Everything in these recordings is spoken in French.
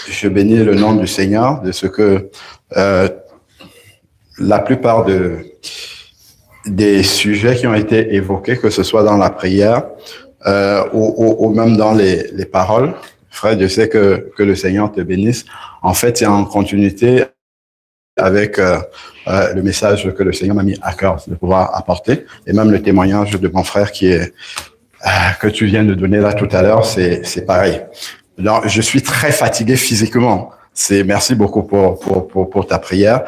Je bénis le nom du Seigneur de ce que la plupart des sujets qui ont été évoqués, que ce soit dans la prière ou même dans les paroles, frère, je sais que le Seigneur te bénisse. En fait, c'est en continuité avec le message que le Seigneur m'a mis à cœur de pouvoir apporter, et même le témoignage de mon frère que tu viens de donner là tout à l'heure, c'est pareil. Donc, je suis très fatigué physiquement. Merci beaucoup pour ta prière.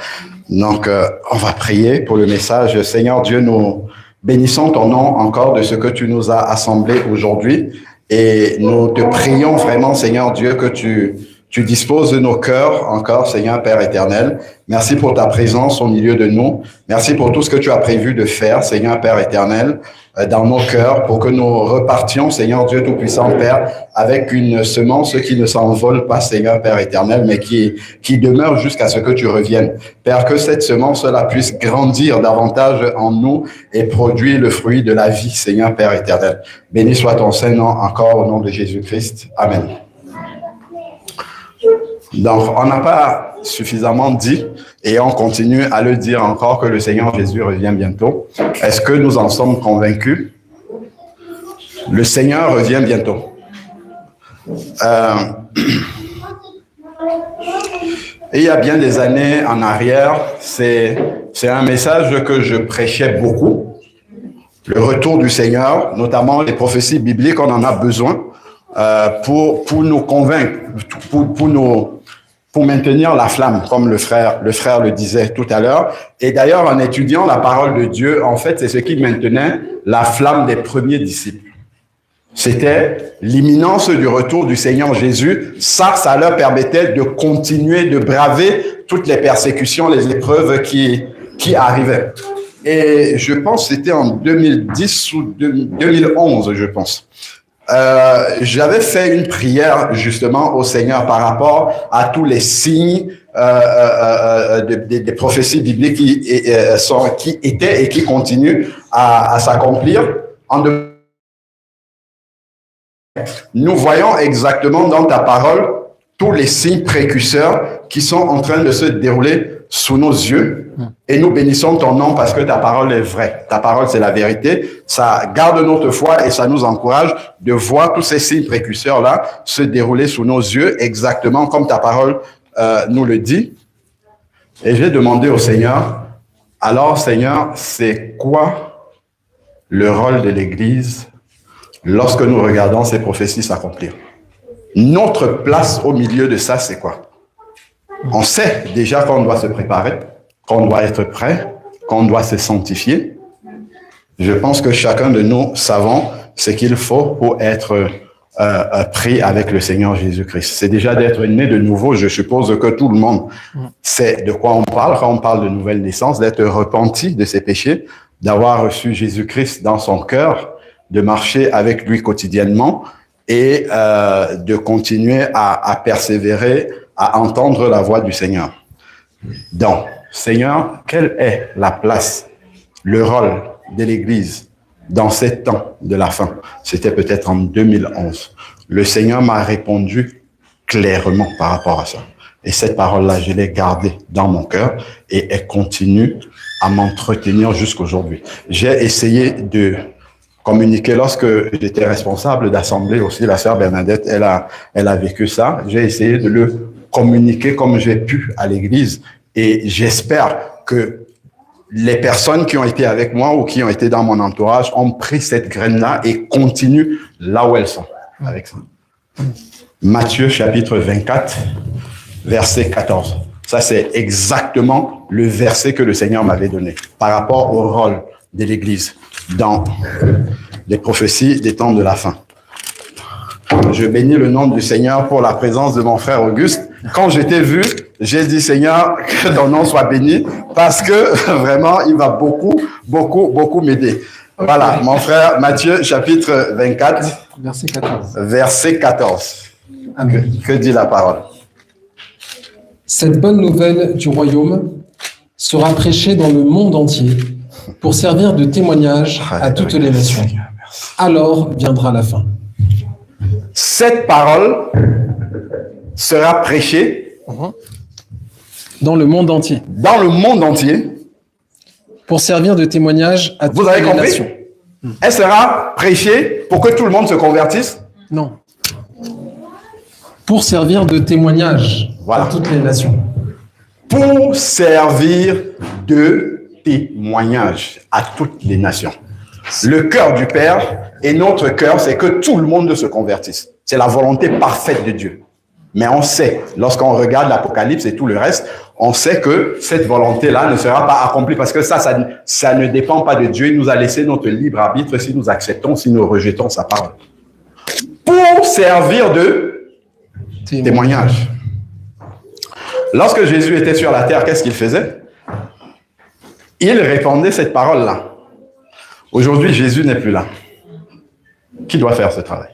Donc, on va prier pour le message. Seigneur Dieu, nous bénissons ton nom encore de ce que tu nous as assemblés aujourd'hui, et nous te prions vraiment, Seigneur Dieu, que tu disposes de nos cœurs encore, Seigneur Père éternel. Merci pour ta présence au milieu de nous. Merci pour tout ce que tu as prévu de faire, Seigneur Père éternel, dans nos cœurs, pour que nous repartions, Seigneur Dieu Tout-Puissant, Père, avec une semence qui ne s'envole pas, Seigneur Père éternel, mais qui demeure jusqu'à ce que tu reviennes. Père, que cette semence-là puisse grandir davantage en nous et produire le fruit de la vie, Seigneur Père éternel. Béni soit ton Saint-Nom encore au nom de Jésus-Christ. Amen. Donc, on n'a pas suffisamment dit, et on continue à le dire encore, que le Seigneur Jésus revient bientôt. Est-ce que nous en sommes convaincus? Le Seigneur revient bientôt. Et il y a bien des années en arrière, c'est un message que je prêchais beaucoup. Le retour du Seigneur, notamment les prophéties bibliques, on en a besoin pour nous convaincre, pour maintenir la flamme, comme le frère le disait tout à l'heure. Et d'ailleurs, en étudiant la parole de Dieu, en fait, c'est ce qui maintenait la flamme des premiers disciples. C'était l'imminence du retour du Seigneur Jésus. Ça leur permettait de continuer de braver toutes les persécutions, les épreuves qui arrivaient. Et je pense que c'était en 2010 ou 2011, je pense. J'avais fait une prière justement au Seigneur par rapport à tous les signes des prophéties bibliques qui étaient et qui continuent à s'accomplir. Nous voyons exactement dans ta parole tous les signes précurseurs qui sont en train de se dérouler sous nos yeux, et nous bénissons ton nom parce que ta parole est vraie. Ta parole, c'est la vérité. Ça garde notre foi et ça nous encourage de voir tous ces signes précurseurs-là se dérouler sous nos yeux, exactement comme ta parole nous le dit. Et j'ai demandé au Seigneur, alors Seigneur, c'est quoi le rôle de l'Église lorsque nous regardons ces prophéties s'accomplir? Notre place au milieu de ça, c'est quoi? On sait déjà qu'on doit se préparer, qu'on doit être prêt, qu'on doit se sanctifier. Je pense que chacun de nous savons ce qu'il faut pour être pris avec le Seigneur Jésus-Christ. C'est déjà d'être né de nouveau. Je suppose que tout le monde sait de quoi on parle quand on parle de nouvelle naissance, d'être repenti de ses péchés, d'avoir reçu Jésus-Christ dans son cœur, de marcher avec lui quotidiennement et de continuer à persévérer, à entendre la voix du Seigneur. Donc, Seigneur, quelle est la place, le rôle de l'Église dans ces temps de la fin? C'était peut-être en 2011. Le Seigneur m'a répondu clairement par rapport à ça. Et cette parole-là, je l'ai gardée dans mon cœur et elle continue à m'entretenir jusqu'aujourd'hui. J'ai essayé de communiquer lorsque j'étais responsable d'assemblée aussi. La sœur Bernadette, elle a vécu ça. J'ai essayé de le communiquer comme j'ai pu à l'Église, et j'espère que les personnes qui ont été avec moi ou qui ont été dans mon entourage ont pris cette graine-là et continuent là où elles sont avec ça. Matthieu chapitre 24, verset 14. Ça, c'est exactement le verset que le Seigneur m'avait donné par rapport au rôle de l'Église dans les prophéties des temps de la fin. Je bénis le nom du Seigneur pour la présence de mon frère Auguste. Quand je t'ai vu, j'ai dit, Seigneur, que ton nom soit béni, parce que vraiment, il va beaucoup m'aider. Okay. Voilà, mon frère Matthieu, chapitre 24, verset 14. Verset 14. Que dit la parole? Cette bonne nouvelle du royaume sera prêchée dans le monde entier pour servir de témoignage à toutes les nations. Alors viendra la fin. Cette parole, sera prêchée dans le monde entier pour servir de témoignage à toutes les nations. Elle sera prêchée pour que tout le monde se convertisse? Non. Pour servir de témoignage à toutes les nations. Pour servir de témoignage à toutes les nations. Le cœur du Père et notre cœur, c'est que tout le monde se convertisse. C'est la volonté parfaite de Dieu. Mais on sait, lorsqu'on regarde l'Apocalypse et tout le reste, on sait que cette volonté-là ne sera pas accomplie parce que ça ne dépend pas de Dieu. Il nous a laissé notre libre arbitre si nous acceptons, si nous rejetons sa parole. Pour servir de témoignage. Lorsque Jésus était sur la terre, qu'est-ce qu'il faisait? Il répandait cette parole-là. Aujourd'hui, Jésus n'est plus là. Qui doit faire ce travail?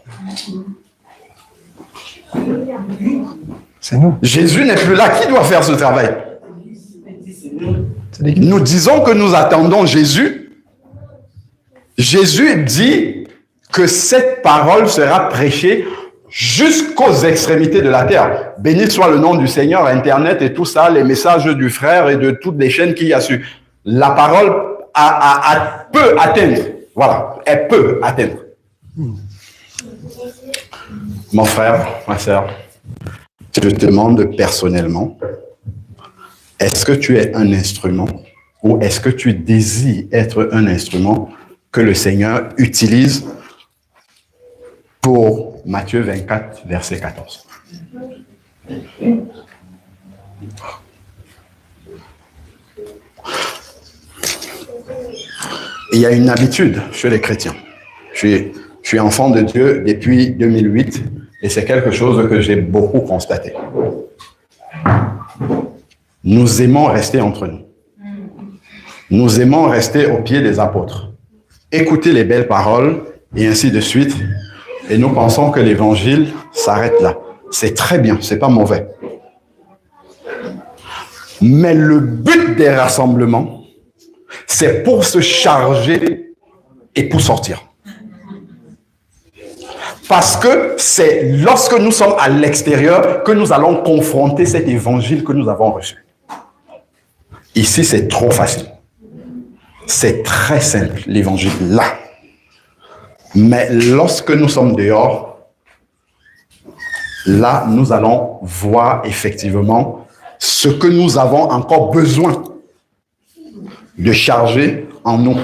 C'est nous. Jésus n'est plus là. Qui doit faire ce travail? Nous disons que nous attendons Jésus. Jésus dit que cette parole sera prêchée jusqu'aux extrémités de la terre. Béni soit le nom du Seigneur, Internet et tout ça, les messages du frère et de toutes les chaînes qu'il y a su. La parole peut atteindre. Voilà, elle peut atteindre. Mon frère, ma sœur, je te demande personnellement, est-ce que tu es un instrument ou est-ce que tu désires être un instrument que le Seigneur utilise pour Matthieu 24, verset 14? Il y a une habitude chez les chrétiens. Je suis enfant de Dieu depuis 2008 et c'est quelque chose que j'ai beaucoup constaté. Nous aimons rester entre nous. Nous aimons rester au pied des apôtres, écouter les belles paroles et ainsi de suite. Et nous pensons que l'évangile s'arrête là. C'est très bien, c'est pas mauvais. Mais le but des rassemblements, c'est pour se charger et pour sortir. Parce que c'est lorsque nous sommes à l'extérieur que nous allons confronter cet évangile que nous avons reçu. Ici, c'est trop facile. C'est très simple, l'évangile là. Mais lorsque nous sommes dehors, là, nous allons voir effectivement ce que nous avons encore besoin de charger en nous.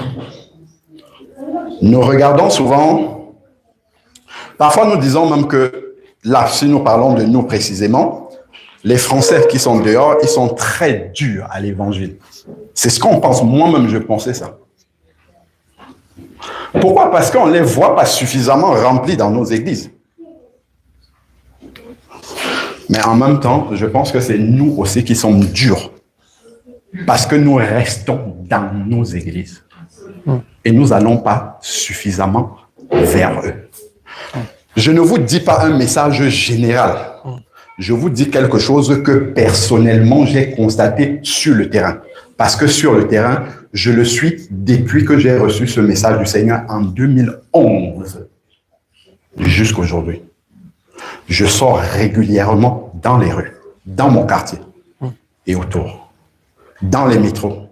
Nous regardons souvent, parfois nous disons même que, là, si nous parlons de nous précisément, les Français qui sont dehors, ils sont très durs à l'évangile. C'est ce qu'on pense, moi-même je pensais ça. Pourquoi? Parce qu'on ne les voit pas suffisamment remplis dans nos églises. Mais en même temps, je pense que c'est nous aussi qui sommes durs. Parce que nous restons dans nos églises. Et nous n'allons pas suffisamment vers eux. Je ne vous dis pas un message général. Je vous dis quelque chose que personnellement j'ai constaté sur le terrain. Parce que sur le terrain, je le suis depuis que j'ai reçu ce message du Seigneur en 2011 jusqu'à aujourd'hui. Je sors régulièrement dans les rues, dans mon quartier et autour, dans les métros.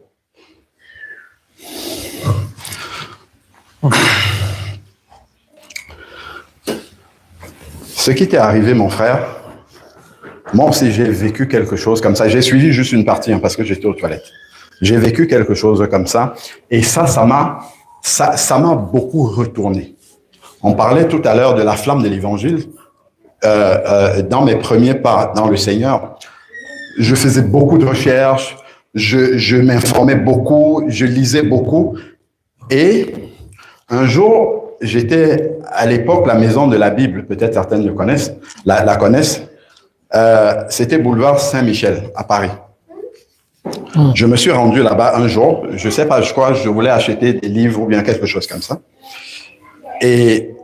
Ce qui t'est arrivé, mon frère, moi aussi j'ai vécu quelque chose comme ça. J'ai suivi juste une partie parce que j'étais aux toilettes. J'ai vécu quelque chose comme ça et ça m'a beaucoup retourné. On parlait tout à l'heure de la flamme de l'évangile. Dans mes premiers pas dans le Seigneur, je faisais beaucoup de recherches, je m'informais beaucoup, je lisais beaucoup. Et un jour, j'étais à l'époque la maison de la Bible, peut-être certaines le connaissent, la connaissent. C'était boulevard Saint-Michel à Paris. Je me suis rendu là-bas un jour, je sais pas, je crois, je voulais acheter des livres ou bien quelque chose comme ça. Et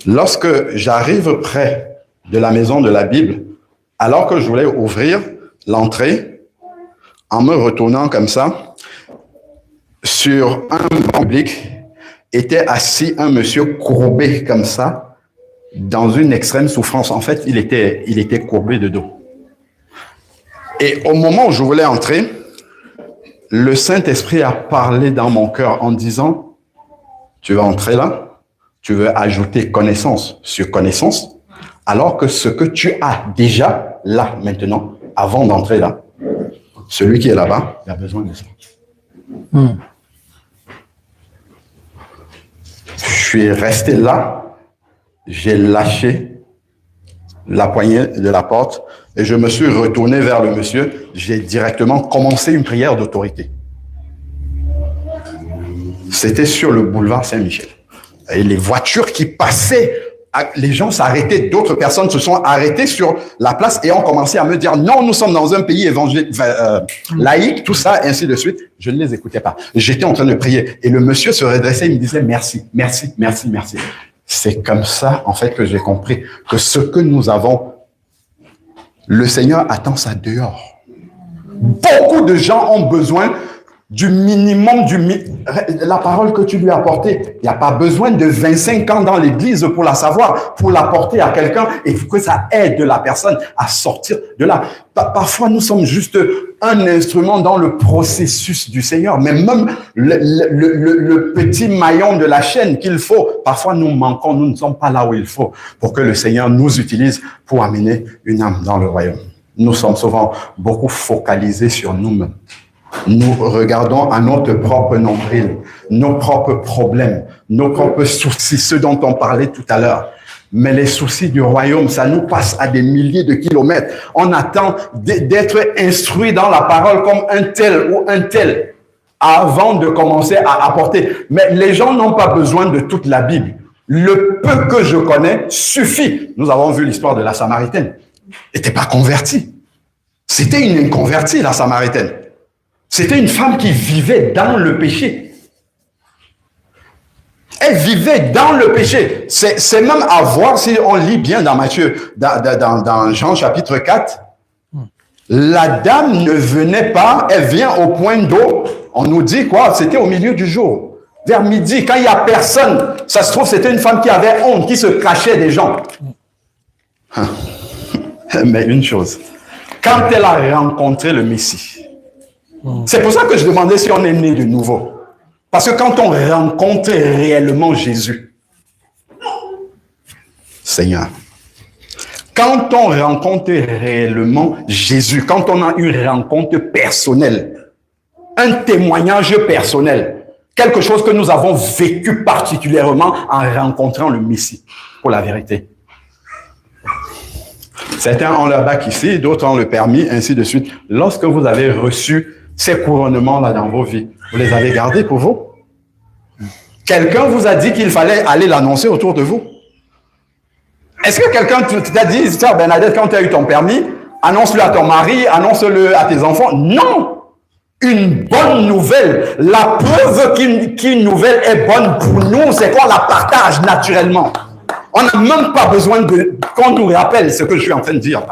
lorsque j'arrive près de la maison de la Bible, alors que je voulais ouvrir l'entrée, en me retournant comme ça, sur un banc public, était assis un monsieur courbé comme ça, dans une extrême souffrance. En fait, il était courbé de dos. Et au moment où je voulais entrer, le Saint-Esprit a parlé dans mon cœur en disant, tu vas entrer là, tu veux ajouter connaissance sur connaissance, alors que ce que tu as déjà là, maintenant, avant d'entrer là, celui qui est là-bas, il a besoin de ça. Je suis resté là, j'ai lâché la poignée de la porte et je me suis retourné vers le monsieur. J'ai directement commencé une prière d'autorité. C'était sur le boulevard Saint-Michel. Et les voitures qui passaient, les gens s'arrêtaient, d'autres personnes se sont arrêtées sur la place et ont commencé à me dire non, nous sommes dans un pays évangélique, laïque, tout ça, ainsi de suite. Je ne les écoutais pas. J'étais en train de prier et le monsieur se redressait, il me disait merci, merci, merci, merci. C'est comme ça, en fait, que j'ai compris que ce que nous avons, le Seigneur attend ça dehors. Beaucoup de gens ont besoin du minimum, la parole que tu lui as apportée. Il n'y a pas besoin de 25 ans dans l'église pour la savoir, pour l'apporter à quelqu'un et que ça aide la personne à sortir de là. Parfois, nous sommes juste un instrument dans le processus du Seigneur, mais même le petit maillon de la chaîne qu'il faut, parfois nous manquons, nous ne sommes pas là où il faut pour que le Seigneur nous utilise pour amener une âme dans le royaume. Nous sommes souvent beaucoup focalisés sur nous-mêmes. Nous regardons à notre propre nombril, nos propres problèmes, nos propres soucis, ceux dont on parlait tout à l'heure. Mais les soucis du royaume, ça nous passe à des milliers de kilomètres. On attend d'être instruit dans la parole comme un tel ou un tel avant de commencer à apporter. Mais les gens n'ont pas besoin de toute la Bible. Le peu que je connais suffit. Nous avons vu l'histoire de la Samaritaine. Elle n'était pas convertie. C'était une inconvertie, la Samaritaine. C'était une femme qui vivait dans le péché. Elle vivait dans le péché. C'est même à voir si on lit bien dans Matthieu, dans Jean chapitre 4. La dame ne venait pas, elle vient au point d'eau. On nous dit quoi? C'était au milieu du jour. Vers midi, quand il n'y a personne, ça se trouve, c'était une femme qui avait honte, qui se cachait des gens. Mais une chose, quand elle a rencontré le Messie, c'est pour ça que je demandais si on est né de nouveau. Parce que quand on rencontre réellement Jésus, Seigneur, quand on rencontre réellement Jésus, quand on a une rencontre personnelle, un témoignage personnel, quelque chose que nous avons vécu particulièrement en rencontrant le Messie, pour la vérité. Certains ont leur bac ici, d'autres ont le permis, ainsi de suite. Lorsque vous avez reçu ces couronnements-là dans vos vies, vous les avez gardés pour vous? Quelqu'un vous a dit qu'il fallait aller l'annoncer autour de vous? Est-ce que quelqu'un t'a dit, sœur Bernadette, quand tu as eu ton permis, annonce-le à ton mari, annonce-le à tes enfants? Non! Une bonne nouvelle, la preuve qu'une nouvelle est bonne pour nous, c'est qu'on la partage naturellement. On n'a même pas besoin qu'on nous rappelle ce que je suis en train de dire.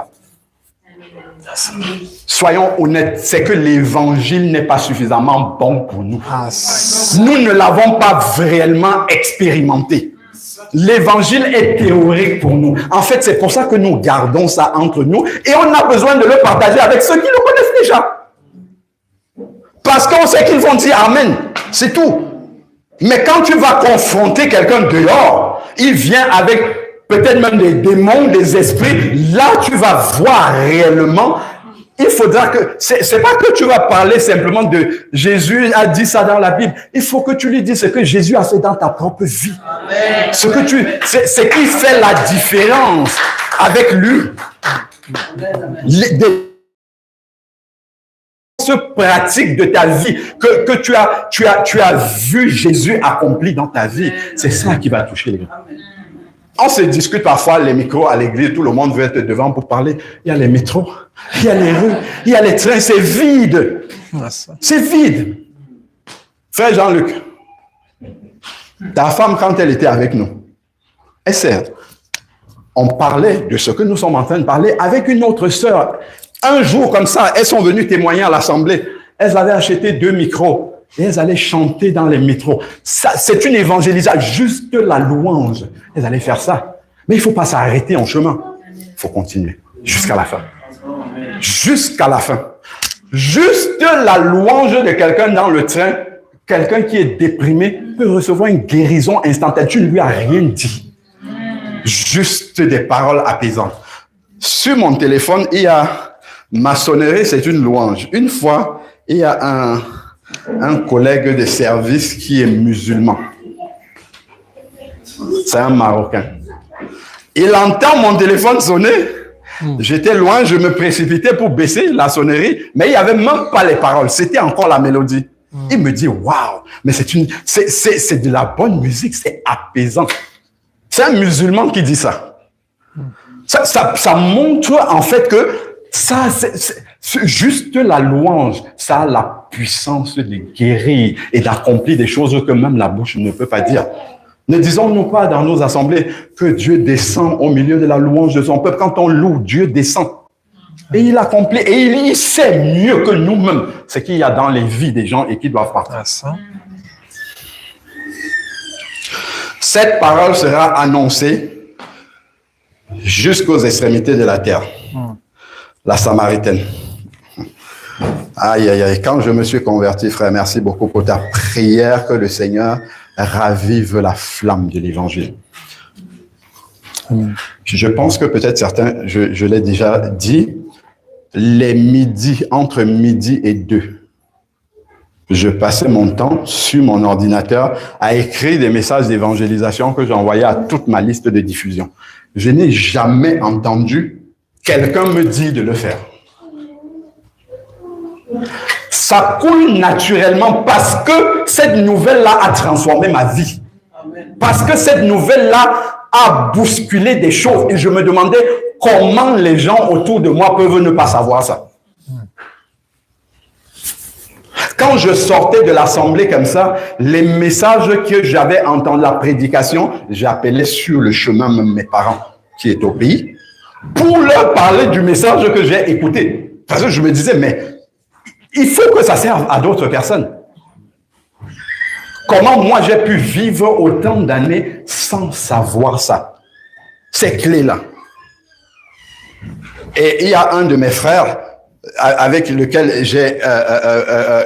Soyons honnêtes, c'est que l'évangile n'est pas suffisamment bon pour nous. Nous ne l'avons pas réellement expérimenté. L'évangile est théorique pour nous. En fait, c'est pour ça que nous gardons ça entre nous et on a besoin de le partager avec ceux qui le connaissent déjà. Parce qu'on sait qu'ils vont dire Amen. C'est tout. Mais quand tu vas confronter quelqu'un dehors, il vient avec peut-être même des démons, des esprits. Là, tu vas voir réellement. Il faudra que, c'est pas que tu vas parler simplement de Jésus a dit ça dans la Bible. Il faut que tu lui dises ce que Jésus a fait dans ta propre vie. Amen. Ce qui fait la différence avec lui. Ce pratique de ta vie que tu as vu Jésus accompli dans ta vie, c'est ça qui va toucher les gens. On se discute parfois les micros à l'église, tout le monde veut être devant pour parler. Il y a les métros, il y a les rues, il y a les trains, c'est vide. C'est vide. Frère Jean-Luc, ta femme, quand elle était avec nous, elle sait, on parlait de ce que nous sommes en train de parler avec une autre sœur. Un jour comme ça, elles sont venues témoigner à l'assemblée. Elles avaient acheté 2 micros et elles allaient chanter dans les métros. Ça, c'est une évangélisation, juste la louange. Elles allaient faire ça. Mais il ne faut pas s'arrêter en chemin. Il faut continuer jusqu'à la fin. Jusqu'à la fin. Juste la louange de quelqu'un dans le train, quelqu'un qui est déprimé peut recevoir une guérison instantanée. Tu ne lui as rien dit. Juste des paroles apaisantes. Sur mon téléphone, il y a ma sonnerie, c'est une louange. Une fois, il y a un collègue de service qui est musulman. C'est un Marocain. Il entend mon téléphone sonner. J'étais loin, je me précipitais pour baisser la sonnerie, mais il n'y avait même pas les paroles. C'était encore la mélodie. Il me dit, waouh, mais c'est de la bonne musique, c'est apaisant. C'est un musulman qui dit ça. Ça montre en fait que ça, c'est juste la louange, ça a la puissance de guérir et d'accomplir des choses que même la bouche ne peut pas dire. Ne disons-nous pas dans nos assemblées que Dieu descend au milieu de la louange de son peuple. Quand on loue, Dieu descend. Et il accomplit, et il sait mieux que nous-mêmes ce qu'il y a dans les vies des gens et qui doivent partir. Cette parole sera annoncée jusqu'aux extrémités de la terre. La Samaritaine. Aïe, aïe, aïe. Quand je me suis converti, frère, merci beaucoup pour ta prière, que le Seigneur ravive la flamme de l'évangile. Je pense que peut-être certains, je l'ai déjà dit, les midis, entre midi et 2, je passais mon temps sur mon ordinateur à écrire des messages d'évangélisation que j'envoyais à toute ma liste de diffusion. Je n'ai jamais entendu quelqu'un me dire de le faire. Ça coule naturellement parce que cette nouvelle-là a transformé ma vie. Parce que cette nouvelle-là a bousculé des choses. Et je me demandais comment les gens autour de moi peuvent ne pas savoir ça. Quand je sortais de l'assemblée comme ça, les messages que j'avais entendus, la prédication, j'appelais sur le chemin même mes parents qui étaient au pays pour leur parler du message que j'ai écouté. Parce que je me disais, mais il faut que ça serve à d'autres personnes. Comment moi j'ai pu vivre autant d'années sans savoir ça? Ces clés-là. Et il y a un de mes frères avec lequel j'ai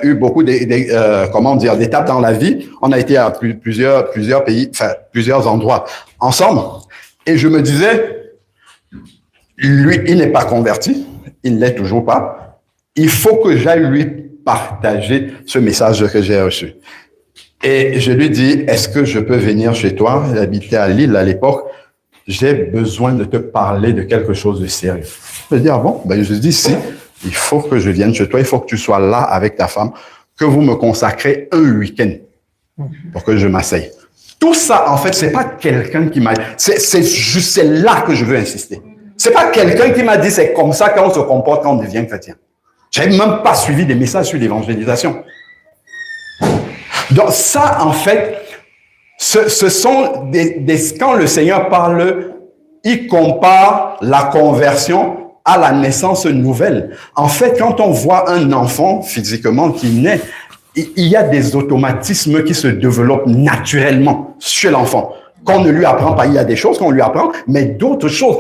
eu beaucoup d'étapes dans la vie. On a été à plusieurs pays, enfin plusieurs endroits ensemble. Et je me disais, lui, il n'est pas converti, il ne l'est toujours pas. Il faut que j'aille lui partager ce message que j'ai reçu. Et je lui dis, est-ce que je peux venir chez toi? Il habitait à Lille à l'époque. J'ai besoin de te parler de quelque chose de sérieux. Je lui dis, ah bon? Ben, je lui dis, si, il faut que je vienne chez toi, il faut que tu sois là avec ta femme, que vous me consacrez un week-end pour que je m'asseye. Tout ça, en fait, c'est pas quelqu'un qui m'a dit, c'est là que je veux insister. C'est pas quelqu'un qui m'a dit, c'est comme ça qu'on se comporte quand on devient chrétien. J'avais même pas suivi des messages sur l'évangélisation. Donc ça, en fait, ce sont quand le Seigneur parle, il compare la conversion à la naissance nouvelle. En fait, quand on voit un enfant physiquement qui naît, il y a des automatismes qui se développent naturellement chez l'enfant. Qu'on ne lui apprend pas, il y a des choses qu'on lui apprend, mais d'autres choses.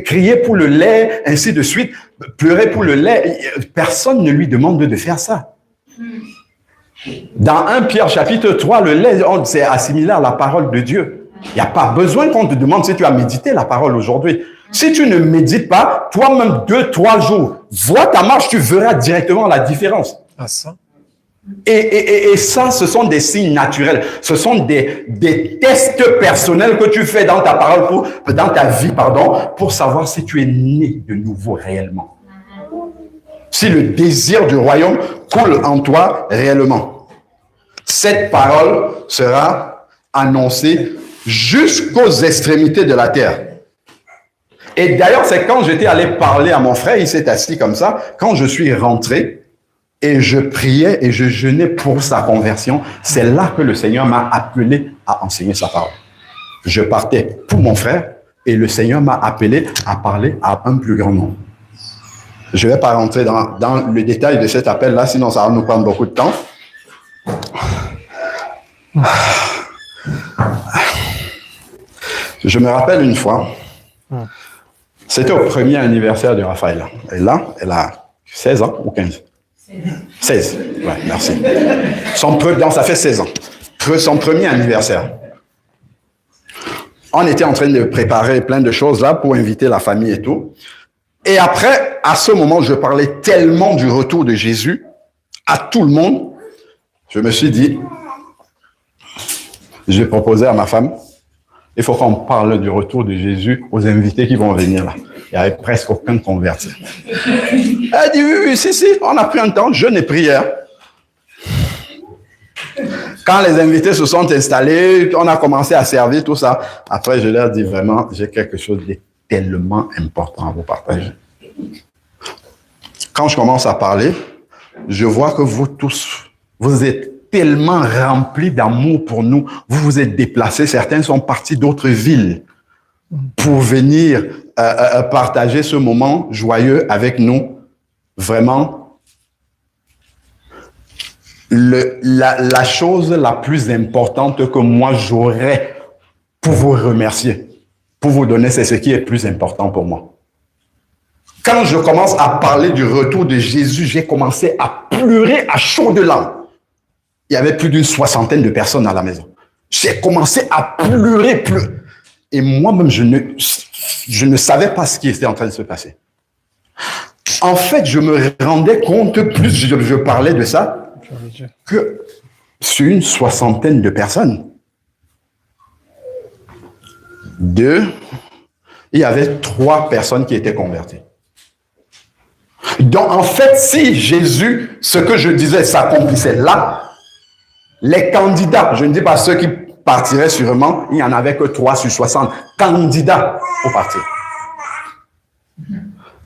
Crier pour le lait, ainsi de suite, pleurer pour le lait, personne ne lui demande de faire ça. Dans 1 Pierre chapitre 3, le lait, c'est assimilé à la parole de Dieu. Il n'y a pas besoin qu'on te demande si tu as médité la parole aujourd'hui. Si tu ne médites pas, toi-même 2-3 jours, vois ta marche, tu verras directement la différence. Ah, ça. Et ça, ce sont des signes naturels. Ce sont des tests personnels que tu fais dans ta parole, dans ta vie, pour savoir si tu es né de nouveau réellement. Si le désir du royaume coule en toi réellement. Cette parole sera annoncée jusqu'aux extrémités de la terre. Et d'ailleurs, c'est quand j'étais allé parler à mon frère, il s'est assis comme ça, quand je suis rentré, et je priais et je jeûnais pour sa conversion. C'est là que le Seigneur m'a appelé à enseigner sa parole. Je partais pour mon frère et le Seigneur m'a appelé à parler à un plus grand nombre. Je ne vais pas rentrer dans le détail de cet appel-là, sinon ça va nous prendre beaucoup de temps. Je me rappelle une fois, c'était au premier anniversaire de Raphaël. Et là, elle a 16 ans ou 15? 16. Ouais, merci. Ça fait 16 ans. Son premier anniversaire. On était en train de préparer plein de choses là pour inviter la famille et tout. Et après, à ce moment, je parlais tellement du retour de Jésus à tout le monde. Je me suis dit, j'ai proposé à ma femme, il faut qu'on parle du retour de Jésus aux invités qui vont venir là. Il n'y avait presque aucun converti. Elle dit, oui, si, on a pris un temps, jeûne et prière. Quand les invités se sont installés, on a commencé à servir, tout ça. Après, je leur dis vraiment, j'ai quelque chose de tellement important à vous partager. Quand je commence à parler, je vois que vous tous, vous êtes tellement remplis d'amour pour nous. Vous vous êtes déplacés. Certains sont partis d'autres villes pour venir partager ce moment joyeux avec nous. Vraiment, la chose la plus importante que moi j'aurais pour vous remercier, pour vous donner, c'est ce qui est plus important pour moi. Quand je commence à parler du retour de Jésus, j'ai commencé à pleurer à chaudes larmes. Il y avait plus d'une 60aine de personnes à la maison. J'ai commencé à pleurer. Et moi-même, je ne savais pas ce qui était en train de se passer. En fait, je me rendais compte, plus je parlais de ça, que sur une 60aine de personnes, il y avait 3 personnes qui étaient converties. Donc, en fait, si Jésus, ce que je disais, s'accomplissait là, les candidats, je ne dis pas ceux qui partiraient sûrement, il n'y en avait que 3 sur 60 candidats pour partir.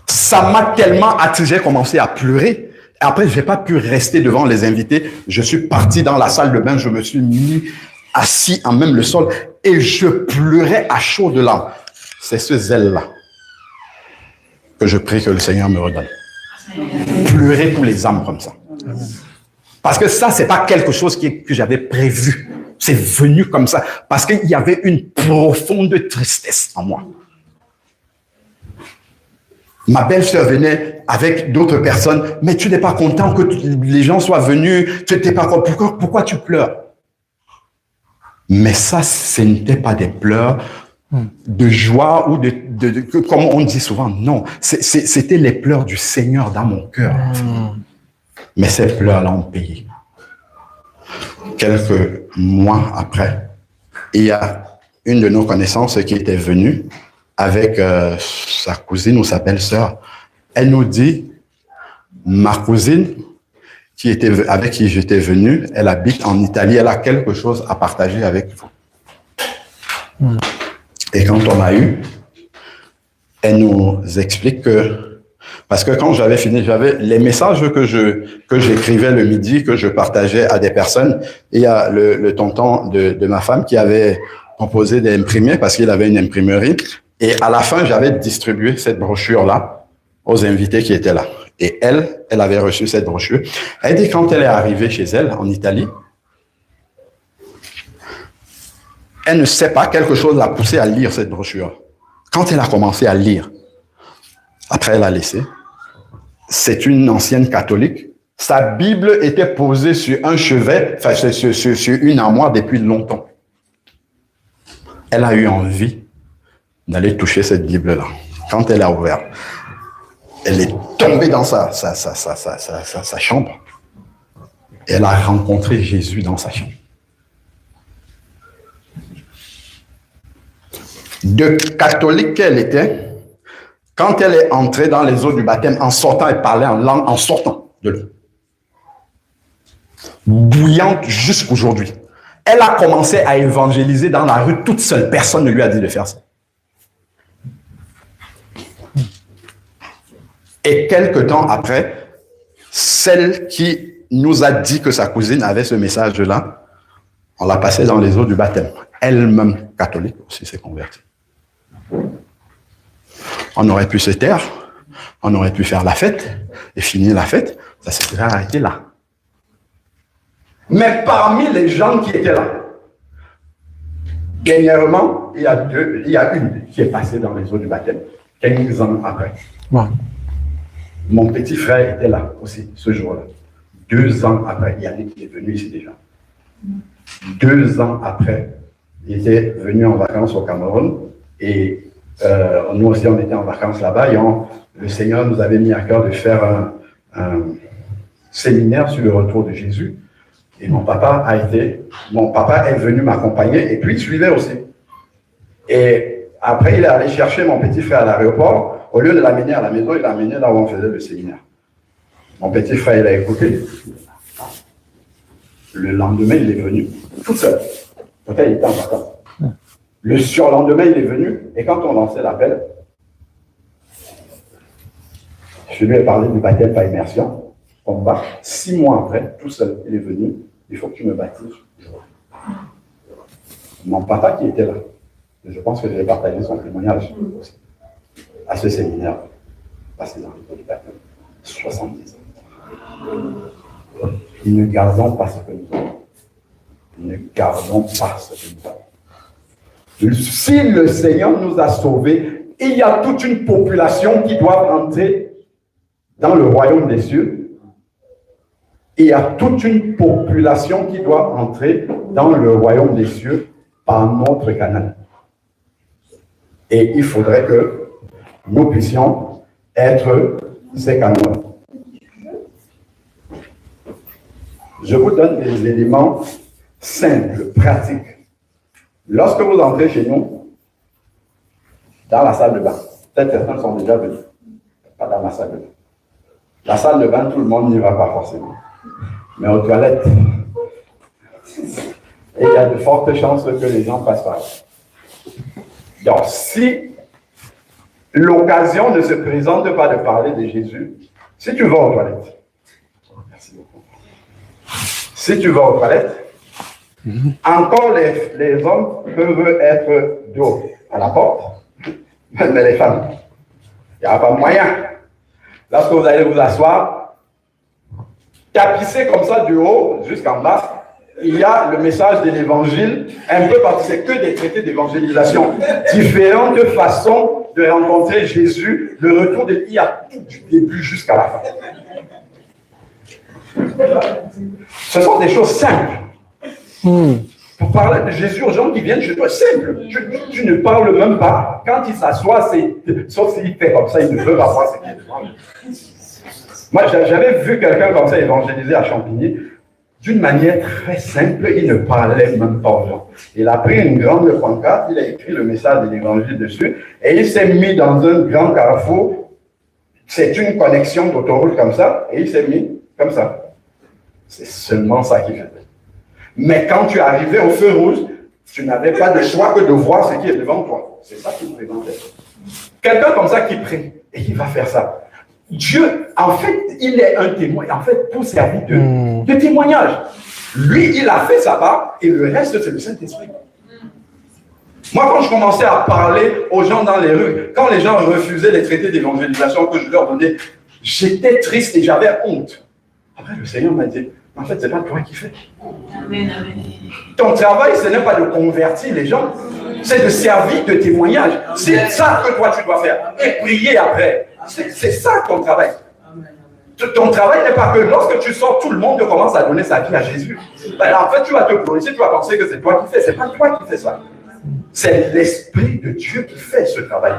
Ça m'a tellement attiré, j'ai commencé à pleurer. Après, je n'ai pas pu rester devant les invités. Je suis parti dans la salle de bain, je me suis mis assis en même le sol et je pleurais à chaudes larmes. C'est ce zèle-là que je prie que le Seigneur me redonne. Pleurer pour les âmes comme ça. Parce que ça, c'est pas quelque chose que j'avais prévu. C'est venu comme ça. Parce qu'il y avait une profonde tristesse en moi. Ma belle-sœur venait avec d'autres personnes. Mais tu n'es pas content que les gens soient venus. Tu n'étais pas content. Pourquoi tu pleures? Mais ça, ce n'était pas des pleurs de joie ou comme on dit souvent. Non, c'était les pleurs du Seigneur dans mon cœur. Mais ces pleurs-là ont payé. Quelques mois après, il y a une de nos connaissances qui était venue avec sa cousine ou sa belle-sœur. Elle nous dit, ma cousine, avec qui j'étais venu, elle habite en Italie, elle a quelque chose à partager avec vous. Et quand on a eu, elle nous explique que, parce que quand j'avais fini, j'avais les messages que j'écrivais le midi, que je partageais à des personnes. Et il y a le tonton de ma femme qui avait proposé d'imprimer parce qu'il avait une imprimerie. Et à la fin, j'avais distribué cette brochure-là aux invités qui étaient là. Et elle avait reçu cette brochure. Elle dit quand elle est arrivée chez elle, en Italie, elle ne sait pas, quelque chose l'a poussée à lire cette brochure. Quand elle a commencé à lire, après elle a laissé, c'est une ancienne catholique. Sa Bible était posée sur un chevet, enfin sur une armoire depuis longtemps. Elle a eu envie d'aller toucher cette Bible-là. Quand elle a ouvert, elle est tombée dans sa chambre. Et elle a rencontré Jésus dans sa chambre. De catholique qu'elle était, quand elle est entrée dans les eaux du baptême, en sortant, elle parlait en langue en sortant de l'eau. Bouillante jusqu'aujourd'hui. Elle a commencé à évangéliser dans la rue toute seule. Personne ne lui a dit de faire ça. Et quelque temps après, celle qui nous a dit que sa cousine avait ce message-là, on l'a passé dans les eaux du baptême. Elle-même, catholique, aussi s'est convertie. On aurait pu se taire, on aurait pu faire la fête et finir la fête, ça s'est arrêté là. Mais parmi les gens qui étaient là, Dernièrement, il y a une qui est passée dans les eaux du baptême, 15 ans après. Wow. Mon petit frère était là aussi, ce jour-là. 2 ans après, Yannick est venu ici déjà. 2 ans après, il était venu en vacances au Cameroun et nous aussi on était en vacances là-bas et le Seigneur nous avait mis à cœur de faire un séminaire sur le retour de Jésus. Et mon papa est venu m'accompagner et puis il suivait aussi. Et après, il est allé chercher mon petit frère à l'aéroport. Au lieu de l'amener à la maison, il l'a amené là où on faisait le séminaire. Mon petit frère, il a écouté. Le lendemain, il est venu tout seul. Peut-être il était en vacances. Le surlendemain, il est venu et quand on lançait l'appel, je lui ai parlé du baptême par immersion. On va 6 mois après, tout seul, il est venu. Il faut que tu me baptises. Mon papa qui était là, je pense que je vais partager son témoignage aussi, à ce séminaire, passé dans le baptême, 70 ans. Nous ne gardons pas ce que nous avons. Nous ne gardons pas ce que nous avons. Si le Seigneur nous a sauvés, il y a toute une population qui doit entrer dans le royaume des cieux. Il y a toute une population qui doit entrer dans le royaume des cieux par notre canal. Et il faudrait que nous puissions être ces canaux. Je vous donne des éléments simples, pratiques. Lorsque vous entrez chez nous, dans la salle de bain, peut-être certains sont déjà venus, pas dans la salle de bain. La salle de bain, tout le monde n'y va pas forcément. Mais aux toilettes, il y a de fortes chances que les gens passent par là. Donc, si l'occasion ne se présente pas de parler de Jésus, si tu vas aux toilettes, merci beaucoup. Si tu vas aux toilettes, encore les hommes peuvent être dos à la porte, mais les femmes, il n'y a pas moyen. Lorsque vous allez vous asseoir, tapissé comme ça du haut jusqu'en bas, il y a le message de l'évangile, un peu parce que c'est que des traités d'évangélisation, différentes façons de rencontrer Jésus, le retour de il y a tout du début jusqu'à la fin. Ce sont des choses simples. Pour parler de Jésus aux gens qui viennent chez toi, simple. Tu ne parles même pas. Quand il s'assoit, sauf s'il fait comme ça, il ne veut pas voir ce qu'il est. Moi, j'avais vu quelqu'un comme ça évangéliser à Champigny d'une manière très simple. Il ne parlait même pas aux gens. Il a pris une grande pancarte, il a écrit le message de l'évangile dessus et il s'est mis dans un grand carrefour. C'est une connexion d'autoroute comme ça et il s'est mis comme ça. C'est seulement ça qu'il fait. Mais quand tu es arrivé au feu rouge, tu n'avais pas de choix que de voir ce qui est devant toi. C'est ça qu'il présentait. Quelqu'un comme ça qui prie et qui va faire ça. Dieu, en fait, il est un témoin, en fait, pour servir de témoignage. Lui, il a fait sa part, et le reste, c'est le Saint-Esprit. Moi, quand je commençais à parler aux gens dans les rues, quand les gens refusaient les traités d'évangélisation que je leur donnais, j'étais triste et j'avais honte. Après, le Seigneur m'a dit, en fait, c'est pas toi qui fais. Amen, amen. Ton travail, ce n'est pas de convertir les gens, c'est de servir de témoignage. C'est ça que toi, tu dois faire. Et prier après. C'est ça ton travail. Ton travail n'est pas que lorsque tu sors, tout le monde commence à donner sa vie à Jésus. Ben, en fait, tu vas te glorifier, tu vas penser que c'est toi qui fais. C'est pas toi qui fais ça. C'est l'Esprit de Dieu qui fait ce travail.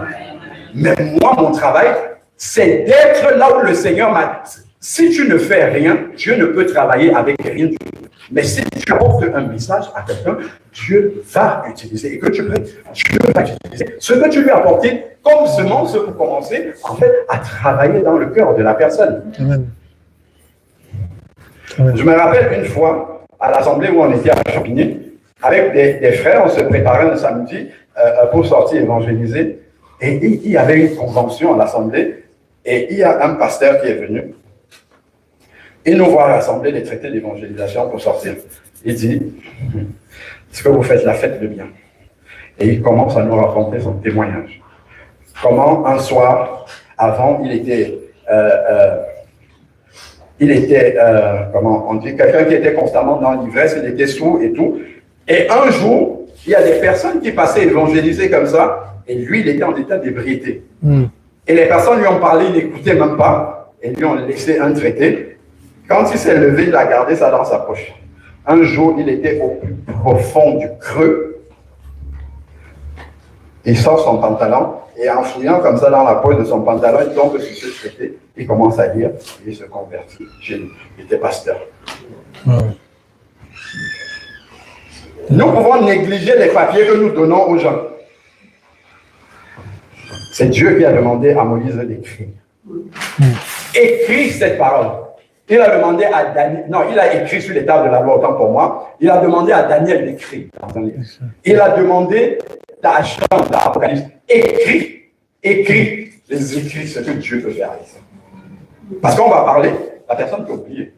Mais moi, mon travail, c'est d'être là où le Seigneur m'a dit. Si tu ne fais rien, Dieu ne peut travailler avec rien du tout. Mais si tu apportes un message à quelqu'un, Dieu va utiliser. Et que tu pries, Dieu va utiliser ce que tu lui as apporté comme semence pour commencer, en fait, à travailler dans le cœur de la personne. Amen. Amen. Je me rappelle une fois, à l'assemblée où on était à Champigny, avec des frères, on se préparait un samedi pour sortir évangéliser. Et il y avait une convention à l'assemblée, et il y a un pasteur qui est venu. Il nous voit rassembler les traités d'évangélisation pour sortir. Il dit, est-ce que vous faites la fête de bien? Et il commence à nous raconter son témoignage. Comment un soir, avant, il était comment on dit, quelqu'un qui était constamment dans l'ivresse, il était sourd et tout. Et un jour, il y a des personnes qui passaient évangéliser comme ça, et lui, il était en état d'ébriété. Et les personnes lui ont parlé, il n'écoutait même pas, et lui ont laissé un traité. Quand il s'est levé, il a gardé ça dans sa poche. Un jour, il était au plus profond du creux. Il sort son pantalon, et en fouillant comme ça dans la poche de son pantalon, il tombe sur ce traité, il commence à lire, et il se convertit chez nous. Il était pasteur. Nous pouvons négliger les papiers que nous donnons aux gens. C'est Dieu qui a demandé à Moïse d'écrire. Écris cette parole. Il a demandé à Daniel, non, il a écrit sur les tables de la loi, autant pour moi. Il a demandé à Daniel d'écrire. Il a demandé à Jean, à Apocalypse, écris les écrits, ce que Dieu peut faire avec ça. Parce qu'on va parler, la personne peut oublier.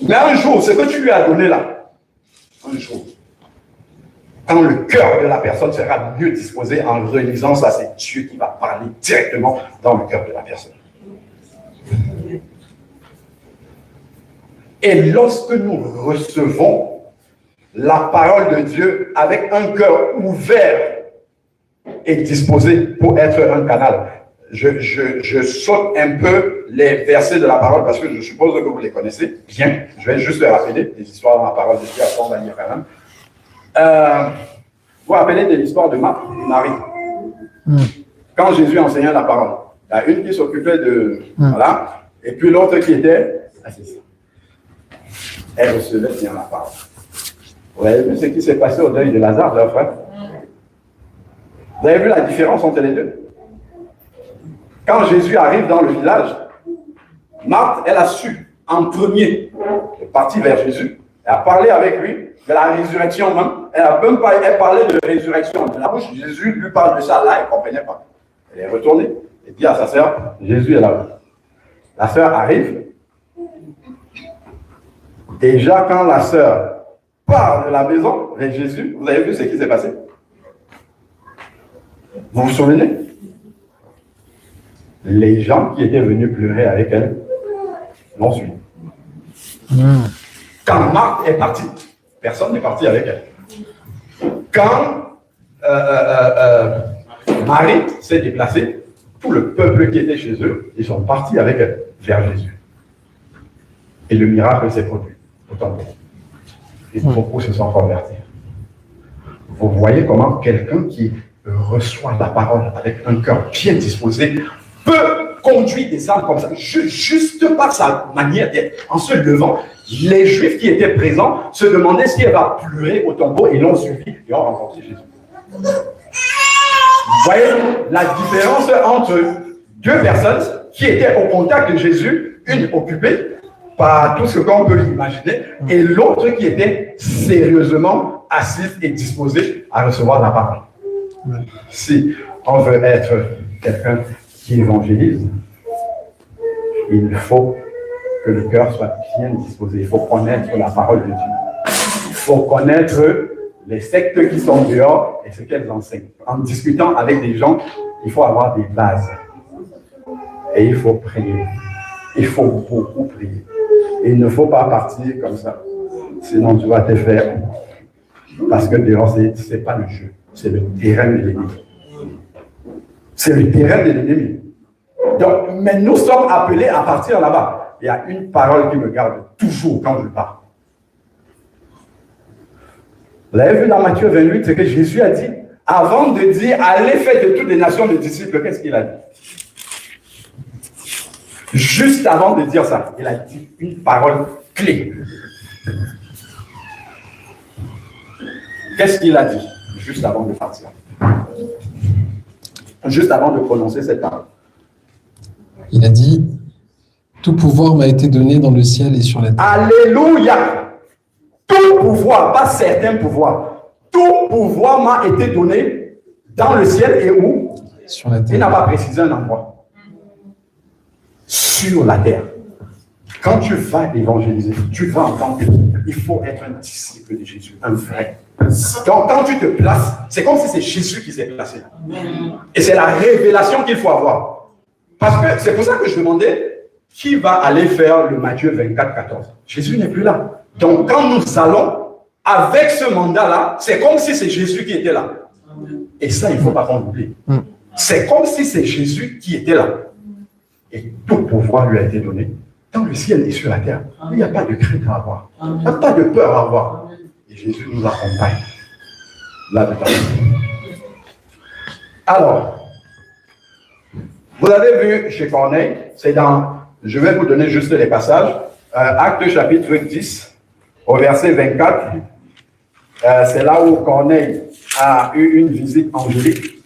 Mais un jour, ce que tu lui as donné là, un jour, quand le cœur de la personne sera mieux disposé en relisant ça, c'est Dieu qui va parler directement dans le cœur de la personne. Et lorsque nous recevons la parole de Dieu avec un cœur ouvert et disposé pour être un canal, je saute un peu les versets de la parole parce que je suppose que vous les connaissez bien. Je vais juste les rappeler, des histoires dans la parole de Dieu, après on va lire quand même. Vous vous rappelez de l'histoire de Marthe et Marie. Quand Jésus enseignait la parole, il y a une qui s'occupait de... Voilà, et puis l'autre qui était assise. Elle recevait bien la parole. Vous avez vu ce qui s'est passé au deuil de Lazare, leur frère? Vous avez vu la différence entre les deux? Quand Jésus arrive dans le village, Marthe, elle a su, en premier, elle est partie vers Jésus, elle a parlé avec lui de la résurrection même. Elle a même pas, elle parlait de résurrection. De la bouche, Jésus lui parle de ça, là, elle ne comprenait pas. Elle est retournée et dit à sa sœur, Jésus est là. La sœur arrive. Déjà, quand la sœur part de la maison avec Jésus, vous avez vu ce qui s'est passé? Vous vous souvenez? Les gens qui étaient venus pleurer avec elle l'ont suivi. Quand Marthe est partie, personne n'est parti avec elle. Quand Marie s'est déplacée, tout le peuple qui était chez eux, ils sont partis avec elle vers Jésus. Et le miracle s'est produit. Autant pour vous. Et beaucoup se sont convertis. Vous voyez comment quelqu'un qui reçoit la parole avec un cœur bien disposé peut conduire des âmes comme ça, juste par sa manière d'être. En se levant, les Juifs qui étaient présents se demandaient si elle va pleurer au tombeau et l'ont suivi et ont rencontré Jésus. Vous voyez la différence entre deux personnes qui étaient au contact de Jésus, une occupée par tout ce qu'on peut imaginer, et l'autre qui était sérieusement assise et disposée à recevoir la parole. Si on veut être quelqu'un qui évangélise, il faut que le cœur soit bien disposé. Il faut connaître la parole de Dieu. Il faut connaître les sectes qui sont dehors et ce qu'elles enseignent. En discutant avec des gens, il faut avoir des bases. Et il faut prier. Il faut beaucoup prier. Et il ne faut pas partir comme ça. Sinon, tu vas te faire. Parce que dehors, ce n'est pas le jeu. C'est le terrain de l'ennemi. C'est le terrain de l'ennemi. Donc, mais nous sommes appelés à partir là-bas. Il y a une parole qui me garde toujours quand je parle. Vous avez vu dans Matthieu 28 ce que Jésus a dit? Avant de dire « Allez faire de toutes les nations des disciples », qu'est-ce qu'il a dit? Juste avant de dire ça, il a dit une parole clé. Qu'est-ce qu'il a dit juste avant de partir? Juste avant de prononcer cette parole. Il a dit « Tout pouvoir m'a été donné dans le ciel et sur la terre. » Alléluia! Tout pouvoir, pas certains pouvoirs. Tout pouvoir m'a été donné dans le ciel et où? Sur la terre. Il n'a pas précisé un endroit. Sur la terre. Quand tu vas évangéliser, tu vas entendre qu'il faut être un disciple de Jésus, un vrai. Donc, quand tu te places, c'est comme si c'est Jésus qui s'est placé. Et c'est la révélation qu'il faut avoir. Parce que c'est pour ça que je demandais qui va aller faire le Matthieu 24, 14. Jésus n'est plus là. Donc, quand nous allons avec ce mandat-là, c'est comme si c'est Jésus qui était là. Et ça, il ne faut pas qu'on l'oublie. C'est comme si c'est Jésus qui était là. Et tout pouvoir lui a été donné dans le ciel et sur la terre. Il n'y a pas de crainte à avoir. Il n'y a pas de peur à avoir. Et Jésus nous accompagne là-dedans. Alors, vous avez vu chez Corneille, c'est dans, je vais vous donner juste les passages, Actes chapitre 10, au verset 24, c'est là où Corneille a eu une visite angélique.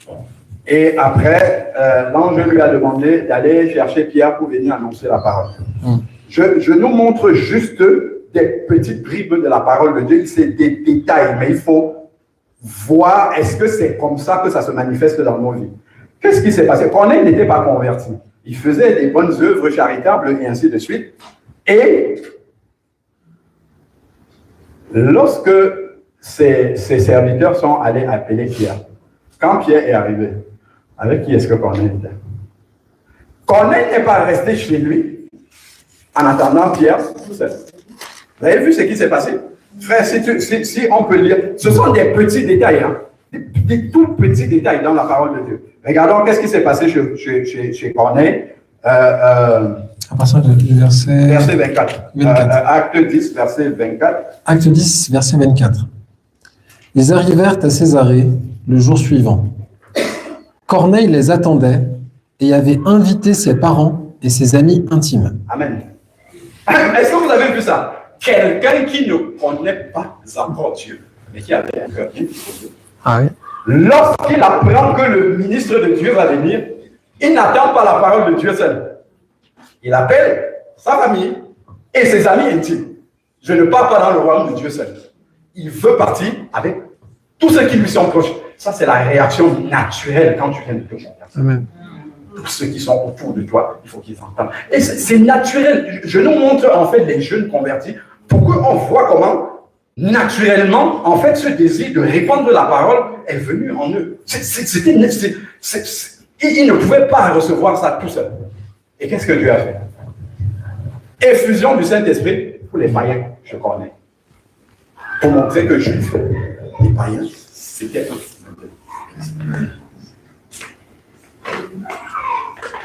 Et après, l'ange lui a demandé d'aller chercher Pierre pour venir annoncer la parole. Je nous montre juste des petites bribes de la parole de Dieu. C'est des détails, mais il faut voir est-ce que c'est comme ça que ça se manifeste dans nos vies. Qu'est-ce qui s'est passé? Corneille n'était pas converti. Il faisait des bonnes œuvres charitables et ainsi de suite. Et lorsque ses serviteurs sont allés appeler Pierre, quand Pierre est arrivé, avec qui est-ce que Corneille était? Corneille n'est pas resté chez lui en attendant Pierre. Vous avez vu ce qui s'est passé? Frère, si on peut lire, ce sont des petits détails, hein? Des tout petits détails dans la parole de Dieu. Regardons qu'est-ce qui s'est passé chez Corneille. À partir du verset 24. Acte 10, verset 24. Acte 10, verset 24. Ils arrivèrent à Césarée le jour suivant. Corneille les attendait et avait invité ses parents et ses amis intimes. Amen. Est-ce que vous avez vu ça? Quelqu'un qui ne connaît pas encore Dieu, mais qui avait un cœur bien disposé. Ah oui. Lorsqu'il apprend que le ministre de Dieu va venir, il n'attend pas la parole de Dieu seul. Il appelle sa famille et ses amis intimes. Je ne pars pas dans le royaume de Dieu seul. Il veut partir avec tous ceux qui lui sont proches. Ça, c'est la réaction naturelle quand tu viens de te convertir. Amen. Tous ceux qui sont autour de toi, il faut qu'ils entendent. Et c'est naturel. Je nous montre en fait les jeunes convertis pour qu'on voit comment, naturellement, en fait, ce désir de répandre la parole est venu en eux. Ils ne pouvaient pas recevoir ça tout seul. Et qu'est-ce que Dieu a fait? Effusion du Saint-Esprit pour les païens, je connais. Pour montrer que Juifs, les païens, c'était un.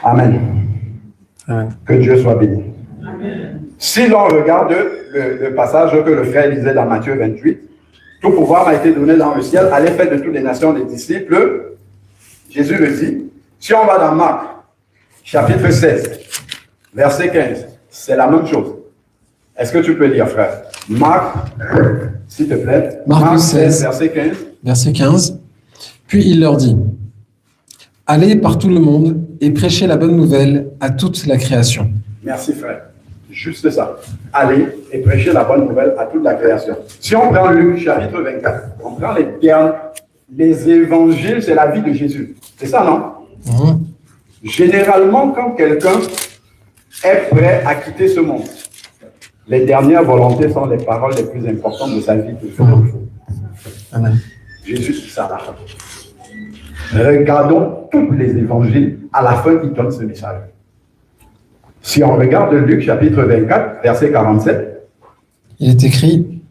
Amen. Amen. Que Dieu soit béni. Amen. Si l'on regarde le passage que le frère lisait dans Matthieu 28, tout pouvoir m'a été donné dans le ciel, allez faire de toutes les nations des disciples. Jésus le dit. Si on va dans Marc, chapitre 16, verset 15, c'est la même chose. Est-ce que tu peux lire, frère? Marc, s'il te plaît. Marc 16, verset 15. Verset 15. Puis il leur dit, « Allez par tout le monde et prêchez la bonne nouvelle à toute la création. » Merci, frère. Juste ça. Allez et prêchez la bonne nouvelle à toute la création. Si on prend Luc, chapitre 24, on prend les termes, les évangiles, c'est la vie de Jésus. C'est ça, non? Généralement, quand quelqu'un est prêt à quitter ce monde, les dernières volontés sont les paroles les plus importantes de sa vie. Amen. Jésus, c'est ça la fin. Regardons tous les évangiles, à la fin, ils donnent ce message. Si on regarde Luc, chapitre 24, verset 47, il est écrit,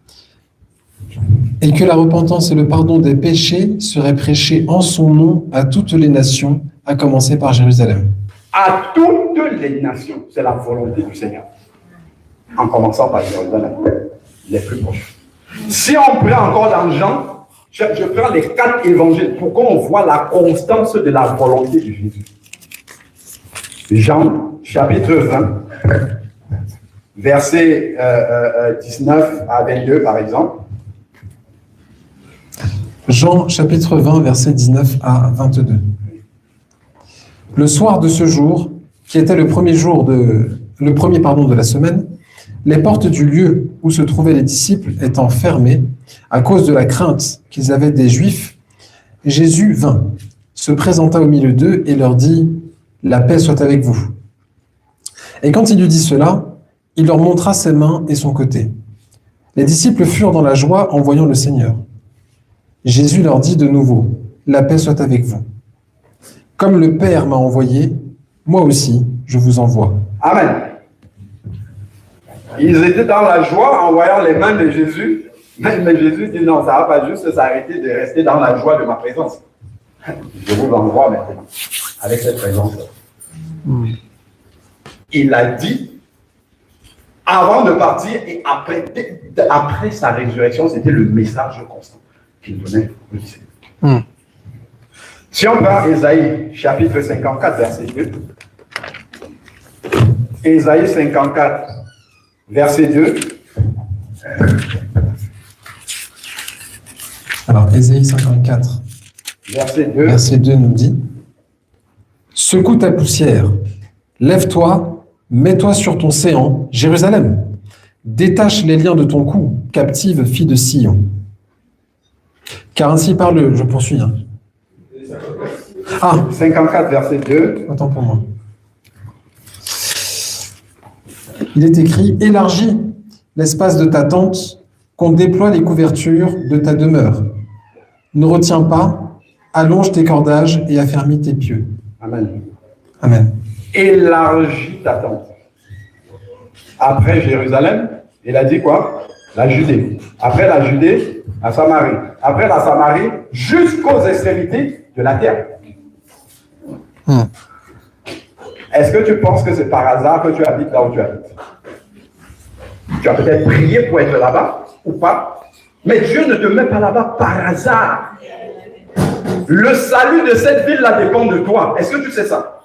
« Et que la repentance et le pardon des péchés seraient prêchés en son nom à toutes les nations, à commencer par Jérusalem. » À toutes les nations, c'est la volonté du Seigneur. En commençant par Jérusalem, les plus proches. Si on prend encore dans Jean, je prends les 4 évangiles pour qu'on voit la constance de la volonté de Jésus. Jean, chapitre 20, versets 19 à 22, par exemple. Jean, chapitre 20, versets 19 à 22. Le soir de ce jour, qui était le premier de la semaine, les portes du lieu où se trouvaient les disciples étant fermées à cause de la crainte qu'ils avaient des Juifs, Jésus vint, se présenta au milieu d'eux et leur dit « La paix soit avec vous ». Et quand il eut dit cela, il leur montra ses mains et son côté. Les disciples furent dans la joie en voyant le Seigneur. Jésus leur dit de nouveau « La paix soit avec vous ». Comme le Père m'a envoyé, moi aussi, je vous envoie. Amen. Ils étaient dans la joie en voyant les mains de Jésus Mais Jésus dit non, ça ne va pas juste s'arrêter de rester dans la joie de ma présence. Je vous l'envoie maintenant, avec cette présence-là. Il a dit, avant de partir et après sa résurrection, c'était le message constant qu'il donnait au disciple. Si on prend Ésaïe, chapitre 54, verset 2. Ésaïe 54, verset 2. Alors, Ésaïe 54, verset 2 nous dit: secoue ta poussière, lève-toi, mets-toi sur ton séant, Jérusalem. Détache les liens de ton cou, captive fille de Sion. Car ainsi parle, je poursuis. Ah, 54, verset 2. Attends pour moi. Il est écrit: élargis l'espace de ta tente, qu'on déploie les couvertures de ta demeure. Ne retiens pas, allonge tes cordages et affermis tes pieux. Amen. Amen. Élargis ta tente. Après Jérusalem, il a dit quoi? La Judée. Après la Judée, la Samarie. Après la Samarie, jusqu'aux extrémités de la terre. Est-ce que tu penses que c'est par hasard que tu habites là où tu habites? Tu as peut-être prié pour être là-bas ou pas, mais Dieu ne te met pas là-bas par hasard. Le salut de cette ville-là dépend de toi. Est-ce que tu sais ça?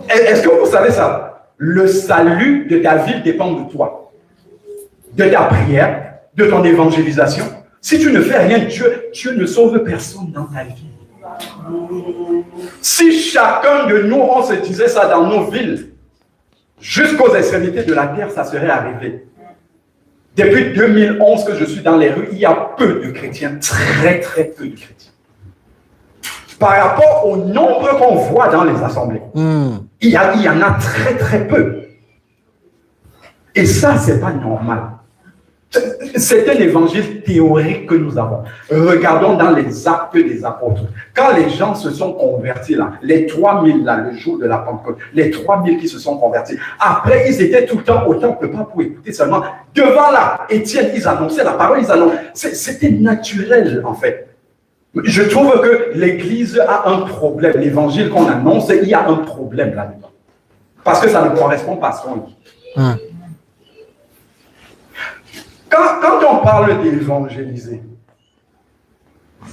Est-ce que vous savez ça? Le salut de ta ville dépend de toi, de ta prière, de ton évangélisation. Si tu ne fais rien, Dieu ne sauve personne dans ta vie. Si chacun de nous, on se disait ça dans nos villes, jusqu'aux extrémités de la terre, ça serait arrivé. Depuis 2011 que je suis dans les rues, il y a peu de chrétiens, très très peu de chrétiens. Par rapport au nombre qu'on voit dans les assemblées, il y en a très très peu. Et ça, c'est pas normal. C'est un évangile théorique que nous avons. Regardons dans les actes des apôtres. Quand les gens se sont convertis là, les 3000 là, le jour de la Pentecôte, les 3000 qui se sont convertis, après ils étaient tout le temps au temple, pas pour écouter seulement. Devant là, Étienne, ils annonçaient la parole, ils annonçaient. C'était naturel en fait. Je trouve que l'Église a un problème. L'évangile qu'on annonce, il y a un problème là-dedans. Parce que ça ne correspond pas à ce qu'on dit. Quand on parle d'évangéliser,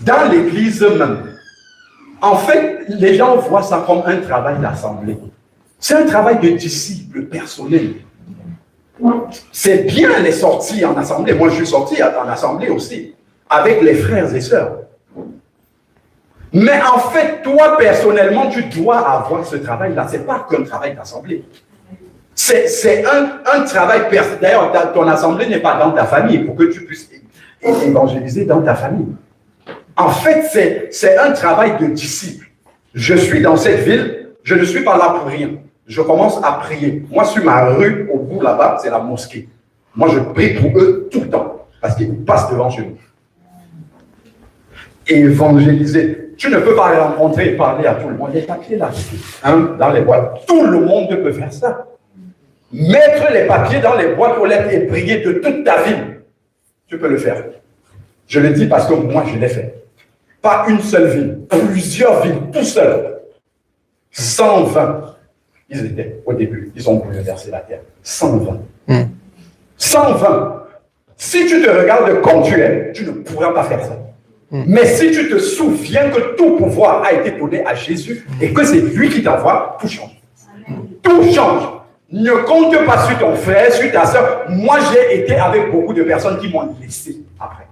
dans l'Église même, en fait, les gens voient ça comme un travail d'assemblée. C'est un travail de disciple personnel. C'est bien les sorties en assemblée. Moi, je suis sorti en assemblée aussi, avec les frères et sœurs. Mais en fait, toi, personnellement, tu dois avoir ce travail-là. Ce n'est pas qu'un travail d'assemblée. C'est un travail personnel. D'ailleurs, ton assemblée n'est pas dans ta famille pour que tu puisses évangéliser dans ta famille. En fait, c'est un travail de disciple. Je suis dans cette ville, je ne suis pas là pour rien. Je commence à prier. Moi, sur ma rue, au bout là-bas, c'est la mosquée. Moi, je prie pour eux tout le temps parce qu'ils passent devant chez nous. Évangéliser. Tu ne peux pas rencontrer et parler à tout le monde. Les papiers là, dans les boîtes. Tout le monde peut faire ça. Mettre les papiers dans les boîtes aux lettres et prier de toute ta vie, tu peux le faire. Je le dis parce que moi, je l'ai fait. Pas une seule ville, plusieurs villes, tout seul. 120. Ils étaient au début, ils ont bouleversé la terre. 120. 120. Si tu te regardes comme tu es, tu ne pourras pas faire ça. Mais si tu te souviens que tout pouvoir a été donné à Jésus et que c'est lui qui t'envoie, tout change. Tout change. Ne compte pas sur ton frère, sur ta soeur. Moi, j'ai été avec beaucoup de personnes qui m'ont laissé après.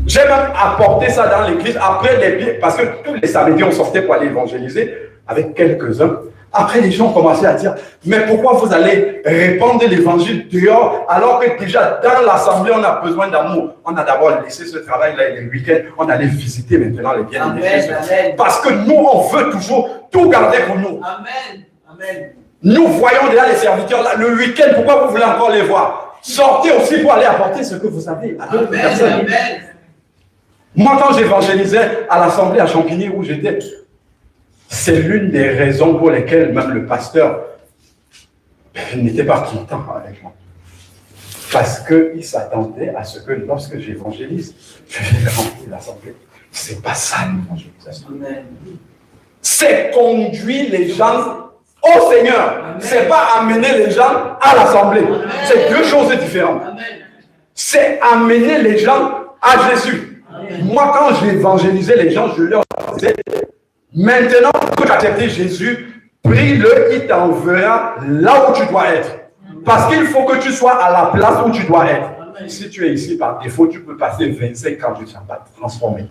J'ai même apporté ça dans l'église après parce que tous les samedis, on sortait pour aller évangéliser avec quelques-uns. Après, les gens ont commencé à dire, mais pourquoi vous allez répandre l'évangile dehors alors que déjà dans l'assemblée, on a besoin d'amour. On a d'abord laissé ce travail-là et les week-ends, on allait visiter maintenant les biens de Jésus. Parce que nous, on veut toujours tout garder pour nous. Amen. Amen. Nous voyons déjà les serviteurs là, le week-end, pourquoi vous voulez encore les voir? Sortez aussi pour aller apporter ce que vous avez à d'autres personnes. Amen. Moi, quand j'évangélisais à l'assemblée à Champigny où j'étais, c'est l'une des raisons pour lesquelles même le pasteur n'était pas content avec moi. Parce qu'il s'attendait à ce que lorsque j'évangélise, je vais remplir l'assemblée. C'est pas ça l'évangélisation. C'est conduire les gens au Seigneur. C'est pas amener les gens à l'assemblée. C'est deux choses différentes. C'est amener les gens à Jésus. Moi, quand j'évangélisais les gens, je leur disais, maintenant que tu as accepté Jésus, prie-le, il t'enverra là où tu dois être. Parce qu'il faut que tu sois à la place où tu dois être. Si tu es ici par défaut, tu peux passer 25 ans, tu ne seras pas transformé.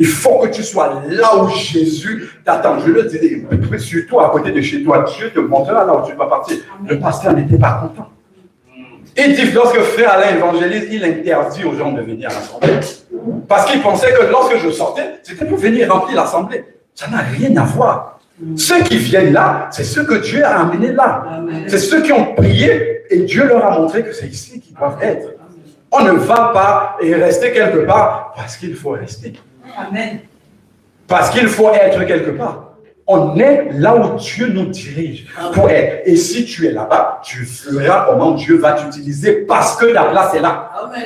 Il faut que tu sois là où Jésus t'attend. Je le disais, surtout à côté de chez toi, Dieu te montrera là où tu vas partir. Le pasteur n'était pas content. Il dit, lorsque frère Alain évangélise, il interdit aux gens de venir à l'assemblée. Parce qu'il pensait que lorsque je sortais, c'était pour venir remplir l'assemblée. Ça n'a rien à voir. Ceux qui viennent là, c'est ceux que Dieu a amenés là. C'est ceux qui ont prié et Dieu leur a montré que c'est ici qu'ils doivent être. On ne va pas et rester quelque part parce qu'il faut rester. Amen. Parce qu'il faut être quelque part. On est là où Dieu nous dirige pour être. Et si tu es là-bas, tu feras comment Dieu va t'utiliser parce que la place est là. Amen.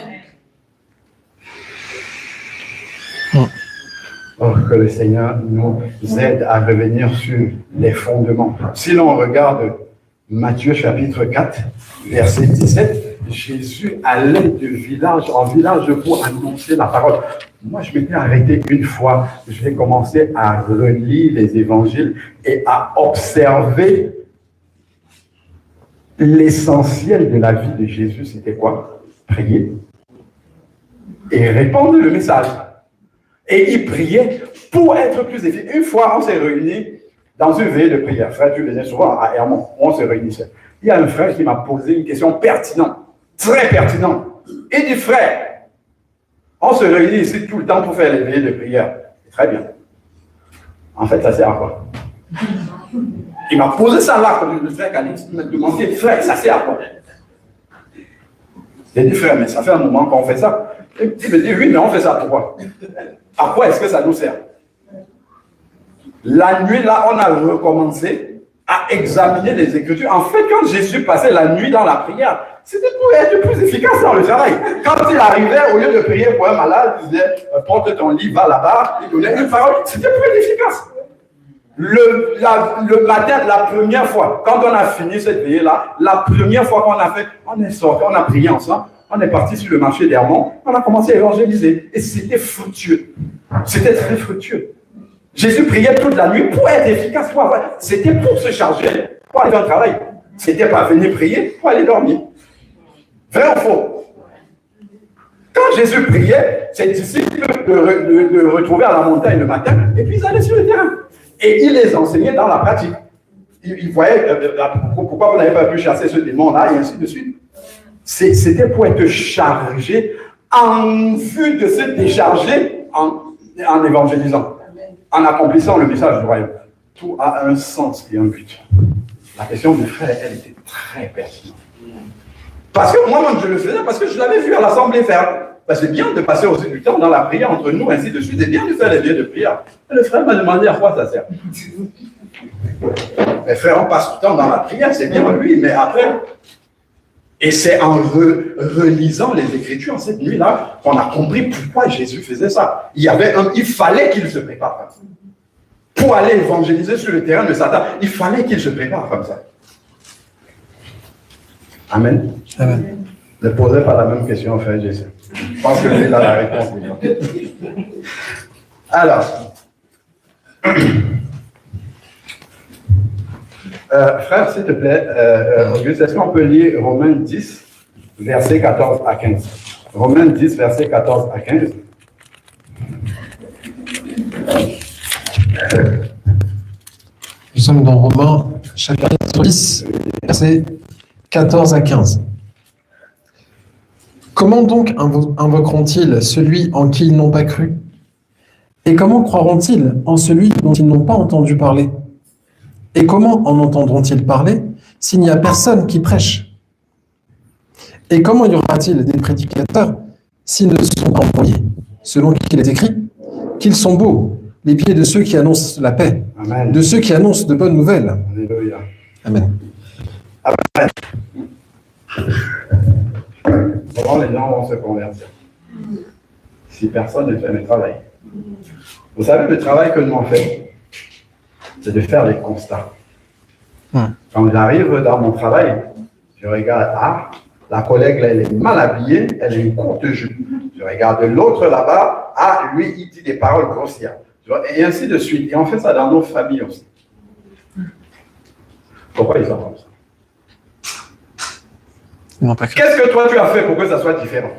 Oh, que le Seigneur nous aide à revenir sur les fondements. Si l'on regarde Matthieu chapitre 4, verset 17, Jésus allait de village en village pour annoncer la parole. Moi, je m'étais arrêté une fois, j'ai commencé à relire les évangiles et à observer l'essentiel de la vie de Jésus. C'était quoi? Prier et répandre le message. Et il priait pour être plus efficace. Une fois, on s'est réunis dans une veille de prière. Frère, tu venais souvent à Hermont, on se réunissait. Il y a un frère qui m'a posé une question pertinente, très pertinente. Il dit, frère, on se réunit ici tout le temps pour faire les veillées de prière. C'est très bien. En fait, ça sert à quoi? Il m'a posé ça là, comme le frère Calix m'a demandé, frère, ça sert à quoi? J'ai dit, frère, mais ça fait un moment qu'on fait ça. Il me dit, oui, mais on fait ça pourquoi? À quoi est-ce que ça nous sert? La nuit, là, on a recommencé à examiner les Écritures. En fait, quand Jésus passait la nuit dans la prière, c'était pour être plus efficace dans le travail. Quand il arrivait, au lieu de prier pour un malade, il disait, porte ton lit, va là-bas, il donnait une parole. C'était pour être efficace. Le matin, la première fois, quand on a fini cette veillée-là, la première fois qu'on a fait, on est sorti, on a prié ensemble, on est parti sur le marché d'Hermont, on a commencé à évangéliser. Et c'était fructueux. C'était très fructueux. Jésus priait toute la nuit pour être efficace. C'était pour se charger, pour aller faire le travail. C'était pas venir prier pour aller dormir. Vrai ou faux? Quand Jésus priait, ses disciples le retrouvaient à la montagne le matin, et puis ils allaient sur le terrain. Et il les enseignait dans la pratique. Ils voyaient pourquoi vous n'avez pas pu chasser ce démon-là, et ainsi de suite. C'était pour être chargé en vue de se décharger en évangélisant, en accomplissant le message du royaume. Tout a un sens et un but. La question du frère, elle était très pertinente. Parce que moi-même, je le faisais, parce que je l'avais vu à l'assemblée faire. C'est bien de passer aussi du temps dans la prière entre nous, ainsi de suite. C'est bien de faire les veillées de prière. Et le frère m'a demandé à quoi ça sert. Mais frère, on passe du temps dans la prière, c'est bien lui, mais après... Et c'est en relisant les Écritures cette nuit-là qu'on a compris pourquoi Jésus faisait ça. Il fallait qu'il se prépare. Pour aller évangéliser sur le terrain de Satan, il fallait qu'il se prépare comme ça. Amen. Amen. Ne posez pas la même question, frère Jésus. Je pense que j'ai là la réponse. Alors, frère, s'il te plaît, Auguste, est-ce qu'on peut lire Romains 10, versets 14 à 15? Romains 10, versets 14 à 15. Nous sommes dans Romains, chapitre 10, versets 14 à 15. Comment donc invoqueront-ils celui en qui ils n'ont pas cru? Et comment croiront-ils en celui dont ils n'ont pas entendu parler? Et comment en entendront-ils parler s'il n'y a personne qui prêche? Et comment y aura-t-il des prédicateurs s'ils ne sont pas envoyés? Selon qu'il est écrit, qu'ils sont beaux, les pieds de ceux qui annoncent la paix, Amen. de ceux qui annoncent de bonnes nouvelles. Alléluia. Amen. Amen. comment les gens vont se convertir si personne ne fait le travail? Vous savez, le travail que nous on fait, c'est de faire les constats. Quand j'arrive dans mon travail, je regarde, ah, la collègue là, elle est mal habillée, elle a une courte jupe. Je regarde l'autre là-bas, ah, lui, il dit des paroles grossières. Et ainsi de suite. Et on fait ça dans nos familles aussi. Pourquoi ils sont comme ça? Qu'est-ce que toi tu as fait pour que ça soit différent?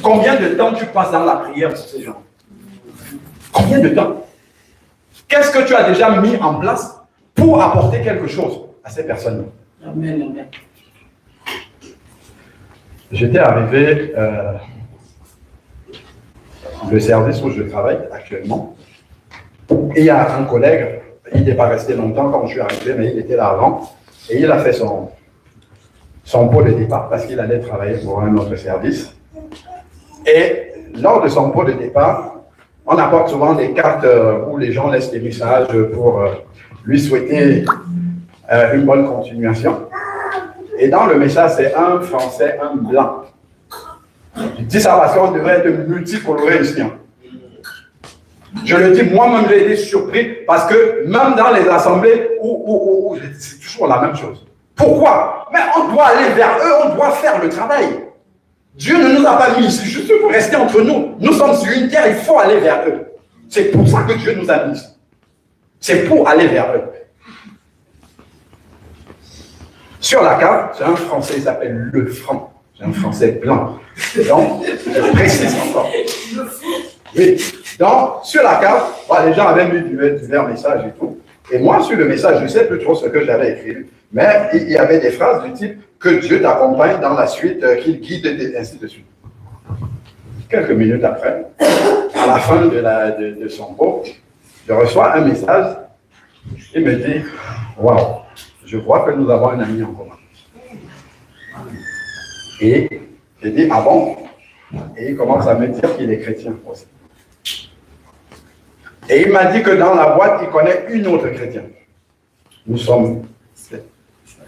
Combien de temps tu passes dans la prière pour ces gens? Combien de temps? Qu'est-ce que tu as déjà mis en place pour apporter quelque chose à ces personnes? Amen, amen. J'étais arrivé, le service où je travaille actuellement, et il y a un collègue, il n'est pas resté longtemps quand je suis arrivé, mais il était là avant, et il a fait son pot de départ parce qu'il allait travailler pour un autre service. Et lors de son pot de départ, on apporte souvent des cartes où les gens laissent des messages pour lui souhaiter une bonne continuation. Et dans le message, c'est un Français, un blanc. Je dis ça parce qu'on devrait être multicoloré ici. Hein. Je le dis, moi-même, j'ai été surpris parce que même dans les assemblées où c'est toujours la même chose. Pourquoi? Mais on doit aller vers eux, on doit faire le travail. Dieu ne nous a pas mis ici juste pour rester entre nous. Nous sommes sur une terre, il faut aller vers eux. C'est pour ça que Dieu nous a mis ici. C'est pour aller vers eux. Sur la carte, c'est un Français, il s'appelle Le Franc. C'est un Français blanc. Donc, je précise encore. Oui. Donc, sur la carte, les gens avaient mis divers messages et tout. Et moi, sur le message, je ne sais plus trop ce que j'avais écrit. Mais il y avait des phrases du type que Dieu t'accompagne dans la suite, qu'il guide, et ainsi de suite. Quelques minutes après, à la fin de son pot, je reçois un message. Il me dit, waouh, je crois que nous avons un ami en commun. Et j'ai dit, ah bon? Et il commence à me dire qu'il est chrétien aussi. Et il m'a dit que dans la boîte, il connaît une autre chrétienne. Nous sommes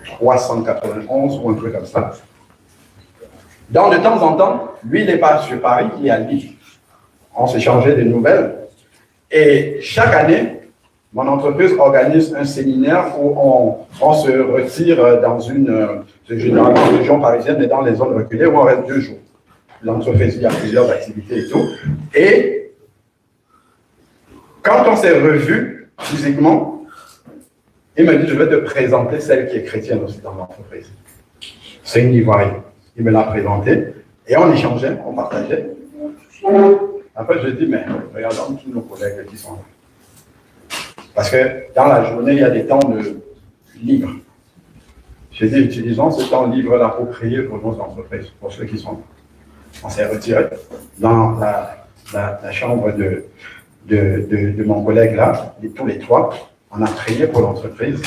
391 ou un truc comme ça. Donc, de temps en temps, lui, il n'est pas sur Paris, il est à Lille. On s'échangeait des nouvelles. Et chaque année, mon entreprise organise un séminaire où on se retire dans généralement en région parisienne et dans les zones reculées où on reste 2 jours. L'entreprise, il y a plusieurs activités et tout. Et quand on s'est revus physiquement, il m'a dit, je vais te présenter celle qui est chrétienne aussi dans l'entreprise. C'est une Ivoirienne. Il me l'a présentée et on échangeait, on partageait. Après, je dis, mais regardons tous nos collègues qui sont là. Parce que dans la journée, il y a des temps de libre. J'ai dit, utilisons ce temps libre-là pour prier pour nos entreprises, pour ceux qui sont là. On s'est retiré dans la chambre de mon collègue là, tous les 3. On a prié pour l'entreprise.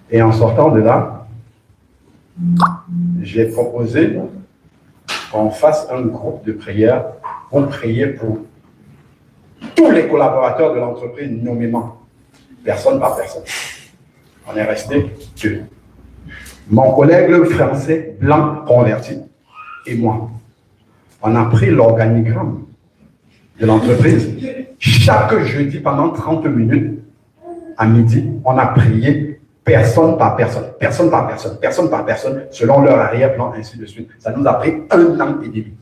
Et en sortant de là, j'ai proposé qu'on fasse un groupe de prière pour prier pour tous les collaborateurs de l'entreprise nommément, personne par personne. On est resté 2. Mon collègue le français blanc converti et moi. On a pris l'organigramme de l'entreprise. Chaque jeudi, pendant 30 minutes, à midi, on a prié personne par personne, personne par personne, personne par personne, selon leur arrière-plan, ainsi de suite. Ça nous a pris 1 an et demi.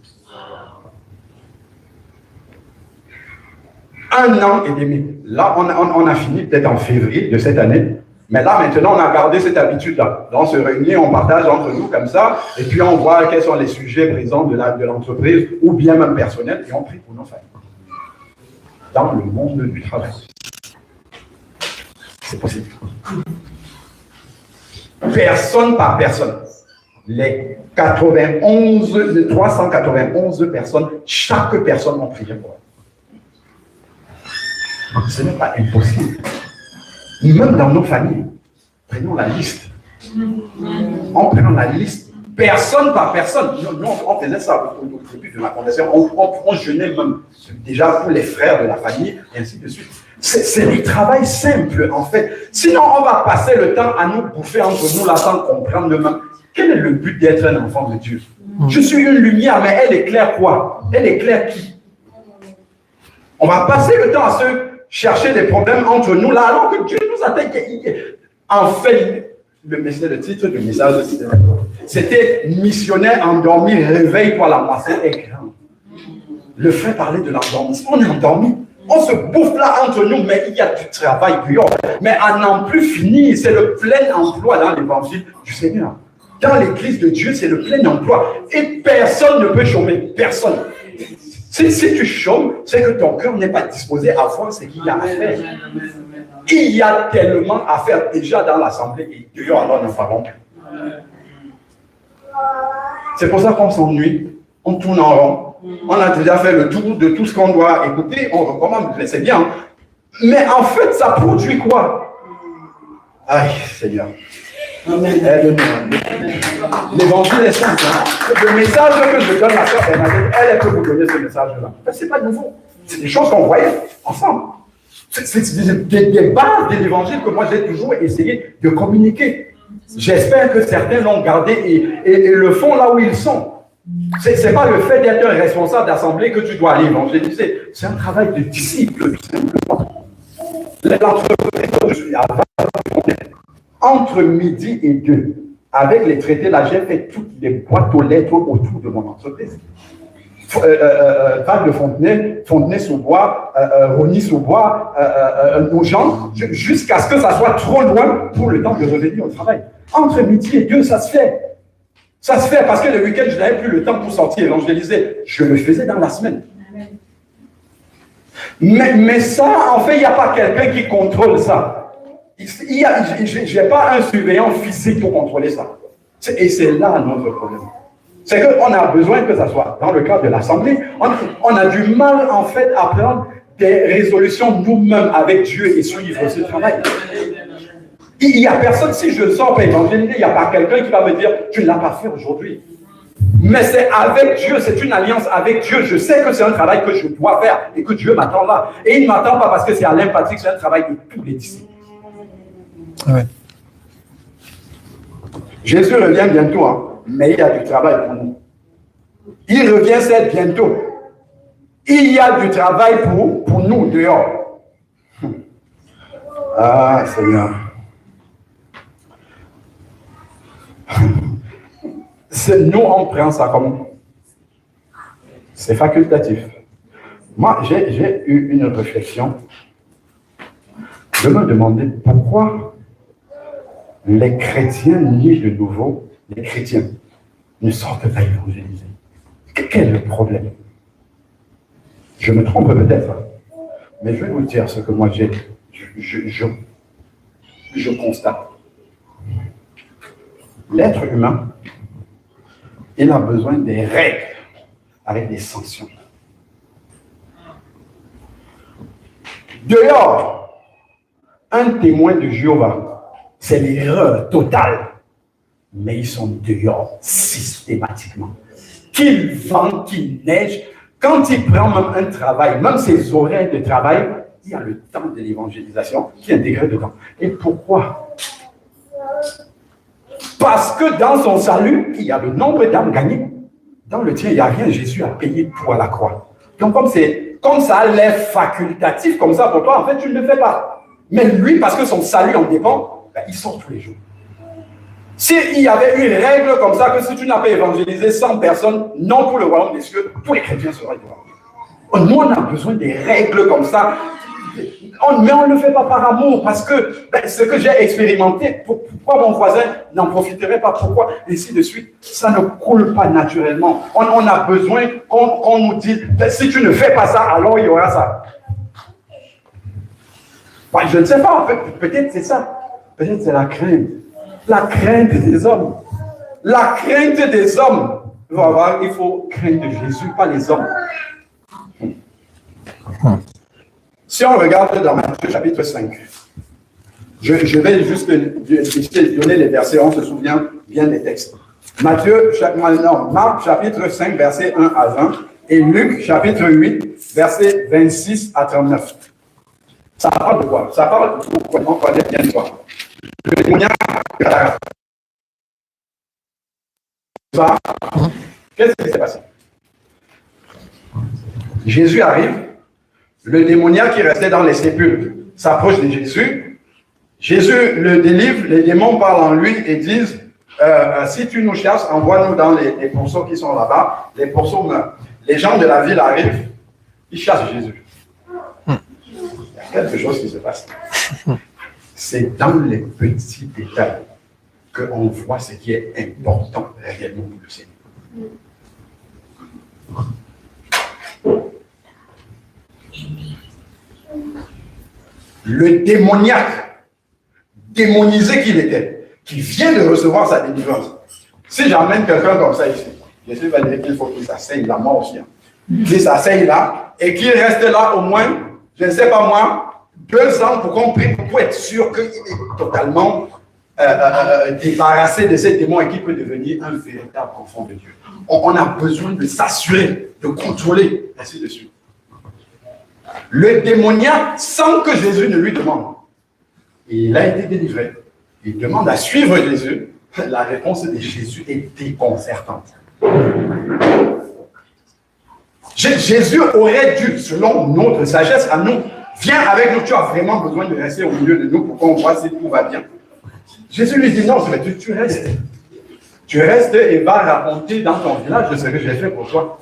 1 an et demi. Là, on a fini peut-être en février de cette année. Mais là, maintenant, on a gardé cette habitude-là. On se réunit, on partage entre nous comme ça, et puis on voit quels sont les sujets présents de l'entreprise, ou bien même personnels, et on prie pour nos familles. Dans le monde du travail. C'est possible. Personne par personne. Les 391 personnes, chaque personne a prié pour eux. Ce n'est pas impossible. Même dans nos familles, prenons la liste. On prend la liste, personne par personne. Nous, on faisait ça au début de ma conversation. On jeûnait même déjà pour les frères de la famille, et ainsi de suite. C'est du travail simple, en fait. Sinon, on va passer le temps à nous bouffer entre nous là sans comprendre même quel est le but d'être un enfant de Dieu. Je suis une lumière, mais elle éclaire quoi? Elle éclaire qui? On va passer le temps à se chercher des problèmes entre nous, là, alors que Dieu nous attend. En fait, le titre du message, c'était « Missionnaire endormi, réveille-toi, la moisson est grande ». Le frère parlait de l'endormissement, on est endormi. On se bouffe là entre nous, mais il y a du travail dehors. Mais à n'en plus finir, c'est le plein emploi dans l'évangile du Seigneur. Dans l'église de Dieu, c'est le plein emploi. Et personne ne peut chômer. Personne. Si tu chômes, c'est que ton cœur n'est pas disposé à voir ce qu'il y a à faire. Il y a tellement à faire déjà dans l'assemblée et dehors, alors nous ne parlons plus. C'est pour ça qu'on s'ennuie, on tourne en rond. On a déjà fait le tour de tout ce qu'on doit écouter, on recommande, c'est bien. Mais en fait, ça produit quoi? Aïe, Seigneur. L'évangile est simple. Le message que je donne à Sœur Bernadette, elle peut vous donner ce message-là. Ce n'est pas nouveau. C'est des choses qu'on voyait ensemble. C'est des bases de l'évangile que moi j'ai toujours essayé de communiquer. J'espère que certains l'ont gardé et le font là où ils sont. Ce n'est pas le fait d'être un responsable d'assemblée que tu dois aller évangéliser. C'est un travail de disciple, tout simplement. L'entreprise, je suis à 20 entre midi et 2, avec les traités, là, j'ai fait toutes les boîtes aux lettres autour de mon entreprise. Val de Fontenay, Fontenay-sous-Bois, Rony-sous-Bois, nos gens, jusqu'à ce que ça soit trop loin pour le temps de revenir au travail. Entre midi et 2, ça se fait. Ça se fait parce que le week-end, je n'avais plus le temps pour sortir évangéliser. Je le faisais dans la semaine. Mais ça, en fait, il n'y a pas quelqu'un qui contrôle ça. Je n'ai pas un surveillant physique pour contrôler ça. Et c'est là notre problème. C'est qu'on a besoin que ça soit dans le cadre de l'Assemblée. On a du mal, en fait, à prendre des résolutions nous-mêmes avec Dieu et suivre ce travail. Il n'y a personne, si je sors pour évangéliser, il n'y a pas quelqu'un qui va me dire « tu ne l'as pas fait aujourd'hui ». Mais c'est avec Dieu, c'est une alliance avec Dieu. Je sais que c'est un travail que je dois faire et que Dieu m'attend là. Et il ne m'attend pas parce que c'est à l'empathique, c'est un travail de tous les disciples. Ouais. Jésus revient bientôt, hein, mais il y a du travail pour nous. Il revient certes bientôt. Il y a du travail pour nous dehors. Ah, Seigneur. Nous, on prend ça comme... C'est facultatif. Moi, j'ai eu une réflexion. Je me demandais pourquoi les chrétiens nés de nouveau, les chrétiens, ne sortent pas évangéliser. Quel est le problème? Je me trompe peut-être, mais je vais vous dire ce que moi je constate. L'être humain, il a besoin des règles avec des sanctions. Dehors, un témoin de Jéhovah, c'est l'erreur totale. Mais ils sont dehors systématiquement. Qu'il vente, qu'il neige, quand il prend même un travail, même ses horaires de travail, il y a le temps de l'évangélisation qui est intégré dedans. Et pourquoi? Parce que dans son salut, il y a le nombre d'âmes gagnées. Dans le tien, il n'y a rien. Jésus a payé tout à la croix. Donc, comme ça a l'air facultatif, comme ça, pour toi, en fait, tu ne le fais pas. Mais lui, parce que son salut en dépend, ben, il sort tous les jours. S'il y avait une règle comme ça, que si tu n'as pas évangélisé 100 personnes, non pour le royaume des cieux, tous les chrétiens seraient devant. Nous, on a besoin des règles comme ça. Mais on ne le fait pas par amour, parce que ce que j'ai expérimenté, pourquoi mon voisin n'en profiterait pas, pourquoi, ainsi de suite, ça ne coule pas naturellement. On a besoin qu'on nous dise, si tu ne fais pas ça, alors il y aura ça. Bah, je ne sais pas, peut-être c'est ça. Peut-être c'est la crainte. La crainte des hommes. La crainte des hommes. Il faut craindre Jésus, pas les hommes. Si on regarde dans Matthieu chapitre 5, je vais juste donner les versets, on se souvient bien des textes. Marc chapitre 5, versets 1 à 20, et Luc chapitre 8, versets 26 à 39. Ça parle de quoi? Ça parle de quoi? On connaît bien l'histoire. Le témoignage va Qu'est-ce qui s'est passé? Jésus arrive, le démoniaque qui restait dans les sépulcres s'approche de Jésus. Jésus le délivre, les démons parlent en lui et disent si tu nous chasses, envoie-nous dans les pourceaux qui sont là-bas. Les pourceaux meurent. Les gens de la ville arrivent, ils chassent Jésus. Il y a quelque chose qui se passe. C'est dans les petits détails qu'on voit ce qui est important réellement pour le Seigneur. Le démoniaque, démonisé qu'il était, qui vient de recevoir sa délivrance. Si j'emmène quelqu'un comme ça ici, Jésus va dire qu'il faut qu'il s'asseye là, moi aussi. Qu'il s'asseye là et qu'il reste là au moins, je ne sais pas moi, 2 ans pour qu'on prie, pour être sûr qu'il est totalement débarrassé de ces démons et qu'il peut devenir un véritable enfant de Dieu. On a besoin de s'assurer, de contrôler, ainsi de suite. Le démoniaque, sans que Jésus ne lui demande, il a été délivré. Il demande à suivre Jésus. La réponse de Jésus est déconcertante. Jésus aurait dû, selon notre sagesse à nous, viens avec nous, tu as vraiment besoin de rester au milieu de nous pour qu'on voit si tout va bien. Jésus lui dit non, tu restes. Tu restes et vas raconter dans ton village de ce que j'ai fait pour toi.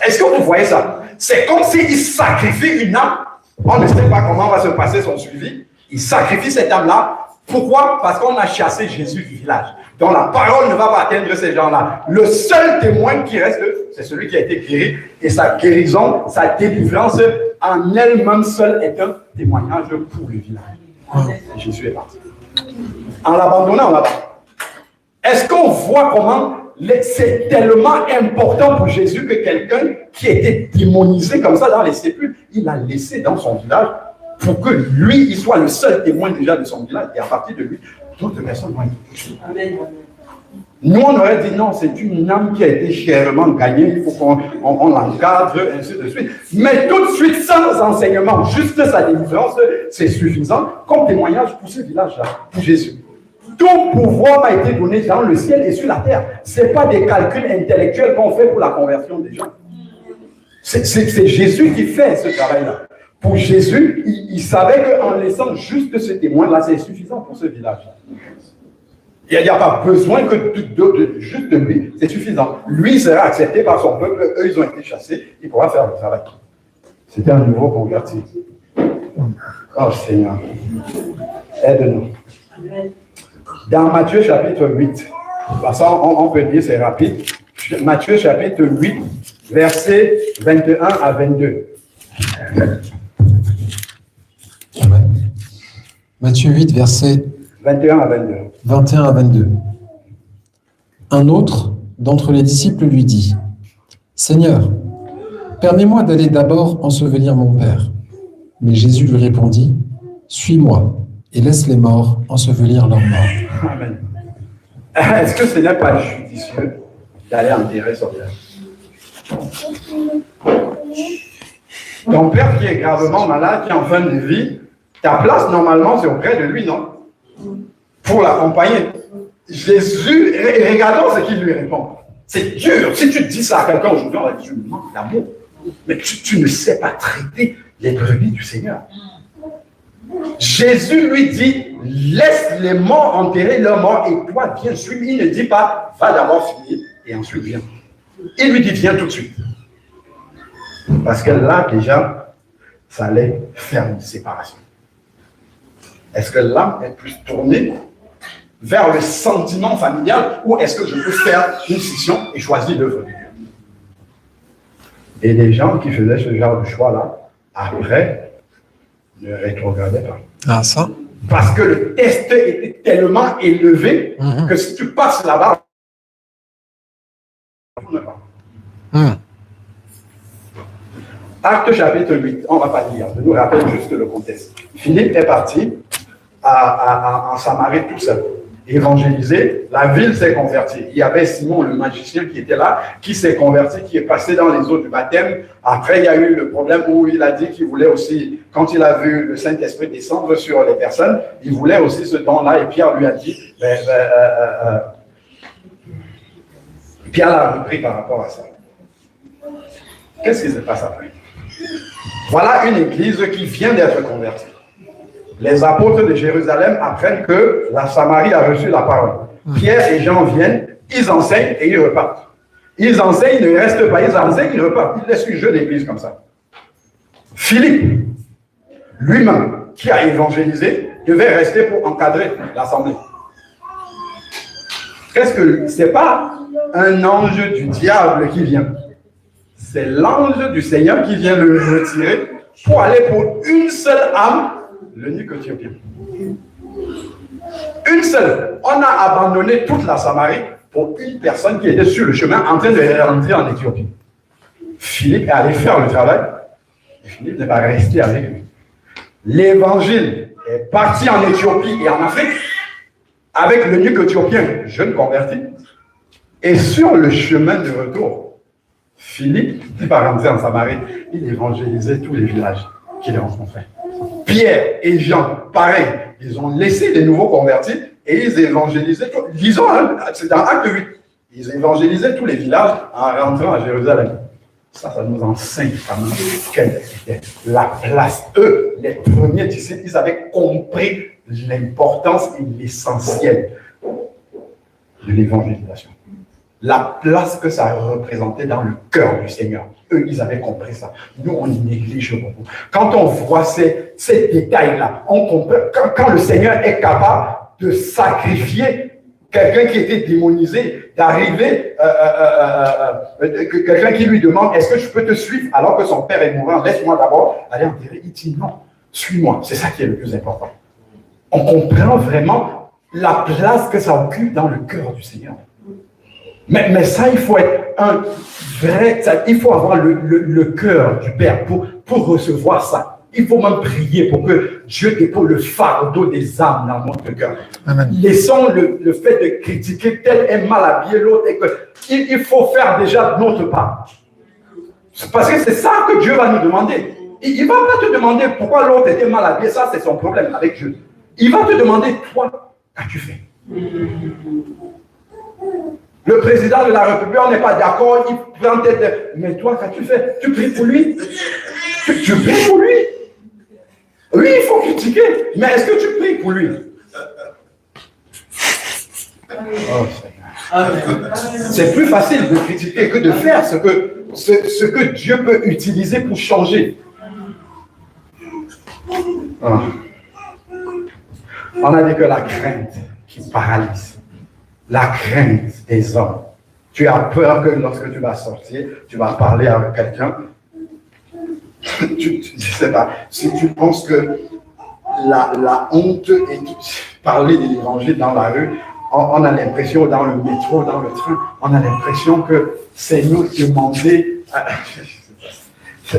Est-ce que vous voyez ça? C'est comme s'il sacrifie une âme. On ne sait pas comment va se passer son suivi. Il sacrifie cette âme-là. Pourquoi? Parce qu'on a chassé Jésus du village. Donc la parole ne va pas atteindre ces gens-là. Le seul témoin qui reste, c'est celui qui a été guéri. Et sa guérison, sa délivrance, en elle-même seule est un témoignage pour le village. Et Jésus est parti. En l'abandonnant là-bas. Est-ce qu'on voit comment c'est tellement important pour Jésus que quelqu'un qui était démonisé comme ça dans les sépulcres, il l'a laissé dans son village pour que lui, il soit le seul témoin déjà de son village et à partir de lui, d'autres personnes vont être touchées. Nous, on aurait dit non, c'est une âme qui a été chèrement gagnée, il faut qu'on l'encadre, ainsi de suite. Mais tout de suite, sans enseignement, juste sa délivrance, c'est suffisant comme témoignage pour ce village-là, pour Jésus. Tout pouvoir m'a été donné dans le ciel et sur la terre. Ce n'est pas des calculs intellectuels qu'on fait pour la conversion des gens. C'est Jésus qui fait ce travail-là. Pour Jésus, il savait qu'en laissant juste ce témoin-là, c'est suffisant pour ce village. Il n'y a pas besoin que juste de lui, c'est suffisant. Lui sera accepté par son peuple, eux ils ont été chassés, il pourra faire le travail. C'était un nouveau converti. Oh Seigneur, aide-nous. Dans Matthieu chapitre 8, de toute façon, on peut dire c'est rapide. Matthieu chapitre 8, versets 21 à 22. Matthieu 8, versets 21 à 22. 21 à 22. Un autre d'entre les disciples lui dit, « Seigneur, permets-moi d'aller d'abord ensevelir mon père. » Mais Jésus lui répondit, « Suis-moi et laisse les morts ensevelir leurs morts. » Amen. Est-ce que ce n'est pas judicieux d'aller enterrer son père? Ton père qui est gravement malade, qui est en fin de vie, ta place normalement c'est auprès de lui, non? Pour l'accompagner. Jésus, regardons ce qu'il lui répond. C'est dur. Si tu dis ça à quelqu'un aujourd'hui, on va dire, tu manques d'amour. Mais tu ne sais pas traiter les brebis du Seigneur. Jésus lui dit, laisse les morts enterrer leurs morts et toi viens suivre. Il ne dit pas, va d'abord finir et ensuite viens. Il lui dit, viens tout de suite. Parce que là, déjà, ça allait faire une séparation. Est-ce que l'âme est plus tournée vers le sentiment familial ou est-ce que je peux faire une scission et choisir l'œuvre de Dieu? Et les gens qui faisaient ce genre de choix-là, après, ne rétrogradaient pas. Ah, ça? Parce que le test était tellement élevé que si tu passes là-bas, tu ne pas. Acte chapitre 8, on ne va pas lire, je nous rappelle juste le contexte. Philippe est parti en Samarie tout seul, évangéliser, la ville s'est convertie. Il y avait Simon le magicien qui était là, qui s'est converti, qui est passé dans les eaux du baptême. Après, il y a eu le problème où il a dit qu'il voulait aussi, quand il a vu le Saint-Esprit descendre sur les personnes, il voulait aussi ce don-là, et Pierre lui a dit, Pierre l'a repris par rapport à ça. Qu'est-ce qui se passe après? Voilà une église qui vient d'être convertie. Les apôtres de Jérusalem apprennent que la Samarie a reçu la parole. Pierre et Jean viennent, ils enseignent et ils repartent. Ils enseignent, ils ne restent pas, ils enseignent, ils repartent. Ils laissent une jeune église comme ça. Philippe, lui-même, qui a évangélisé, devait rester pour encadrer l'assemblée. Qu'est-ce que c'est pas un ange du diable qui vient? C'est l'ange du Seigneur qui vient le retirer pour aller pour une seule âme, l'eunuque éthiopien. Une seule. On a abandonné toute la Samarie pour une personne qui était sur le chemin en train de rentrer en Éthiopie. Philippe est allé faire le travail et Philippe n'est pas resté avec lui. L'évangile est parti en Éthiopie et en Afrique avec l'eunuque éthiopien, jeune converti. Et sur le chemin de retour, Philippe n'est pas rentré en Samarie, il évangélisait tous les villages qu'il rencontrait. Pierre et Jean, pareil, ils ont laissé les nouveaux convertis et ils évangélisaient, disons, c'est dans Acte 8, ils évangélisaient tous les villages en rentrant à Jérusalem. Ça nous enseigne quand même quelle était la place. Eux, les premiers disciples, ils avaient compris l'importance et l'essentiel de l'évangélisation. La place que ça représentait dans le cœur du Seigneur. Eux, ils avaient compris ça. Nous, on néglige beaucoup. Quand on voit ces détails-là, on comprend quand le Seigneur est capable de sacrifier quelqu'un qui était démonisé, d'arriver, quelqu'un qui lui demande, est-ce que je peux te suivre alors que son père est mourant, laisse-moi d'abord aller enterrer. Il dit non, suis-moi. C'est ça qui est le plus important. On comprend vraiment la place que ça occupe dans le cœur du Seigneur. Mais ça, il faut être un vrai, il faut avoir le cœur du Père pour recevoir ça. Il faut même prier pour que Dieu dépose le fardeau des âmes dans notre cœur. Amen. Laissons le fait de critiquer tel est mal habillé, l'autre est que il faut faire déjà de notre part. Parce que c'est ça que Dieu va nous demander. Il ne va pas te demander pourquoi l'autre était mal habillé, ça c'est son problème avec Dieu. Il va te demander, toi, qu'as-tu fait? Le président de la République, on n'est pas d'accord, il prend tête. Mais toi, qu'as-tu fait? Tu pries pour lui? Tu pries pour lui? Oui, il faut critiquer, mais est-ce que tu pries pour lui? Oh, c'est plus facile de critiquer que de faire ce que Dieu peut utiliser pour changer. Oh. On a dit que la crainte qui paralyse. La crainte des hommes. Tu as peur que lorsque tu vas sortir, tu vas parler avec quelqu'un. Je ne sais pas. Si tu penses que la honte et parler de l'évangile dans la rue, on a l'impression, dans le métro, dans le train, on a l'impression que c'est nous demander.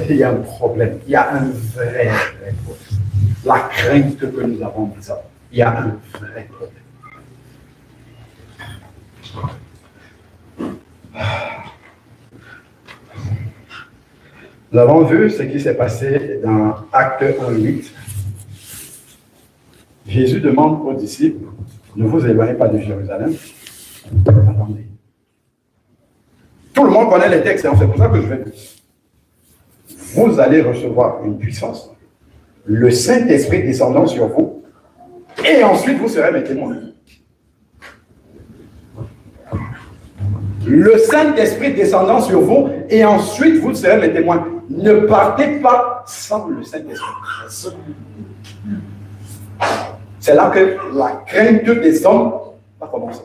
Il y a un problème. Il y a un vrai problème. La crainte que nous avons des hommes. Il y a un vrai problème. Nous avons vu ce qui s'est passé dans Acte 1:8. Jésus demande aux disciples, ne vous éloignez pas de Jérusalem. Attendez. Tout le monde connaît les textes, c'est pour ça que je vais dire. Vous allez recevoir une puissance, le Saint-Esprit descendant sur vous, et ensuite vous serez mes témoins. Le Saint-Esprit descendant sur vous, et ensuite vous serez mes témoins. Ne partez pas sans le Saint-Esprit. C'est là que la crainte des hommes va commencer.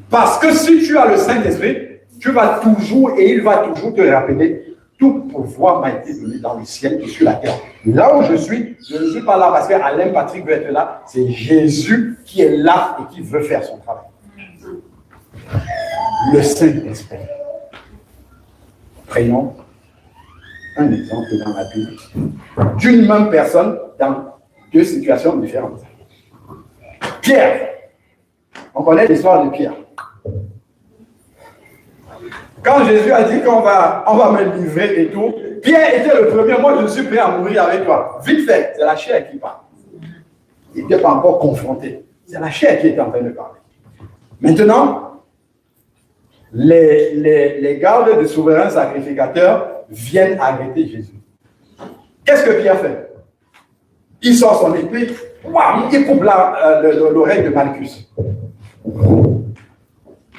Parce que si tu as le Saint-Esprit, tu vas toujours, et il va toujours te rappeler, tout pouvoir m'a été donné dans le ciel et sur la terre. Là où je ne suis pas là parce qu'Alain Patrick veut être là, c'est Jésus qui est là et qui veut faire son travail. Le Saint-Esprit. Prenons un exemple dans la Bible d'une même personne dans deux situations différentes. Pierre. On connaît l'histoire de Pierre. Quand Jésus a dit qu'on va me livrer et tout, Pierre était le premier. Moi, je suis prêt à mourir avec toi. Vite fait, c'est la chair qui parle. Il n'était pas encore confronté. C'est la chair qui était en train de parler. Maintenant, les gardes du souverain sacrificateur viennent arrêter Jésus. Qu'est-ce que Pierre fait? Il sort son épée, il coupe l'oreille de Malchus.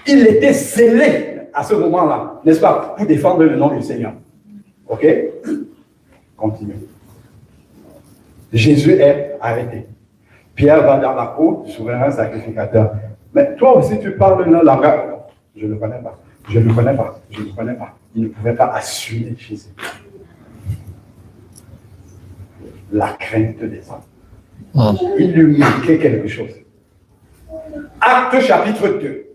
Il était zélé à ce moment-là, n'est-ce pas, pour défendre le nom du Seigneur. Ok? Continue. Jésus est arrêté. Pierre va dans la cour du souverain sacrificateur. Mais toi aussi, tu parles le langage. Je ne le connais pas. Je ne le connais pas. Je ne le connais pas. Il ne pouvait pas assumer Jésus. La crainte des hommes. Il lui manquait quelque chose. Acte chapitre 2.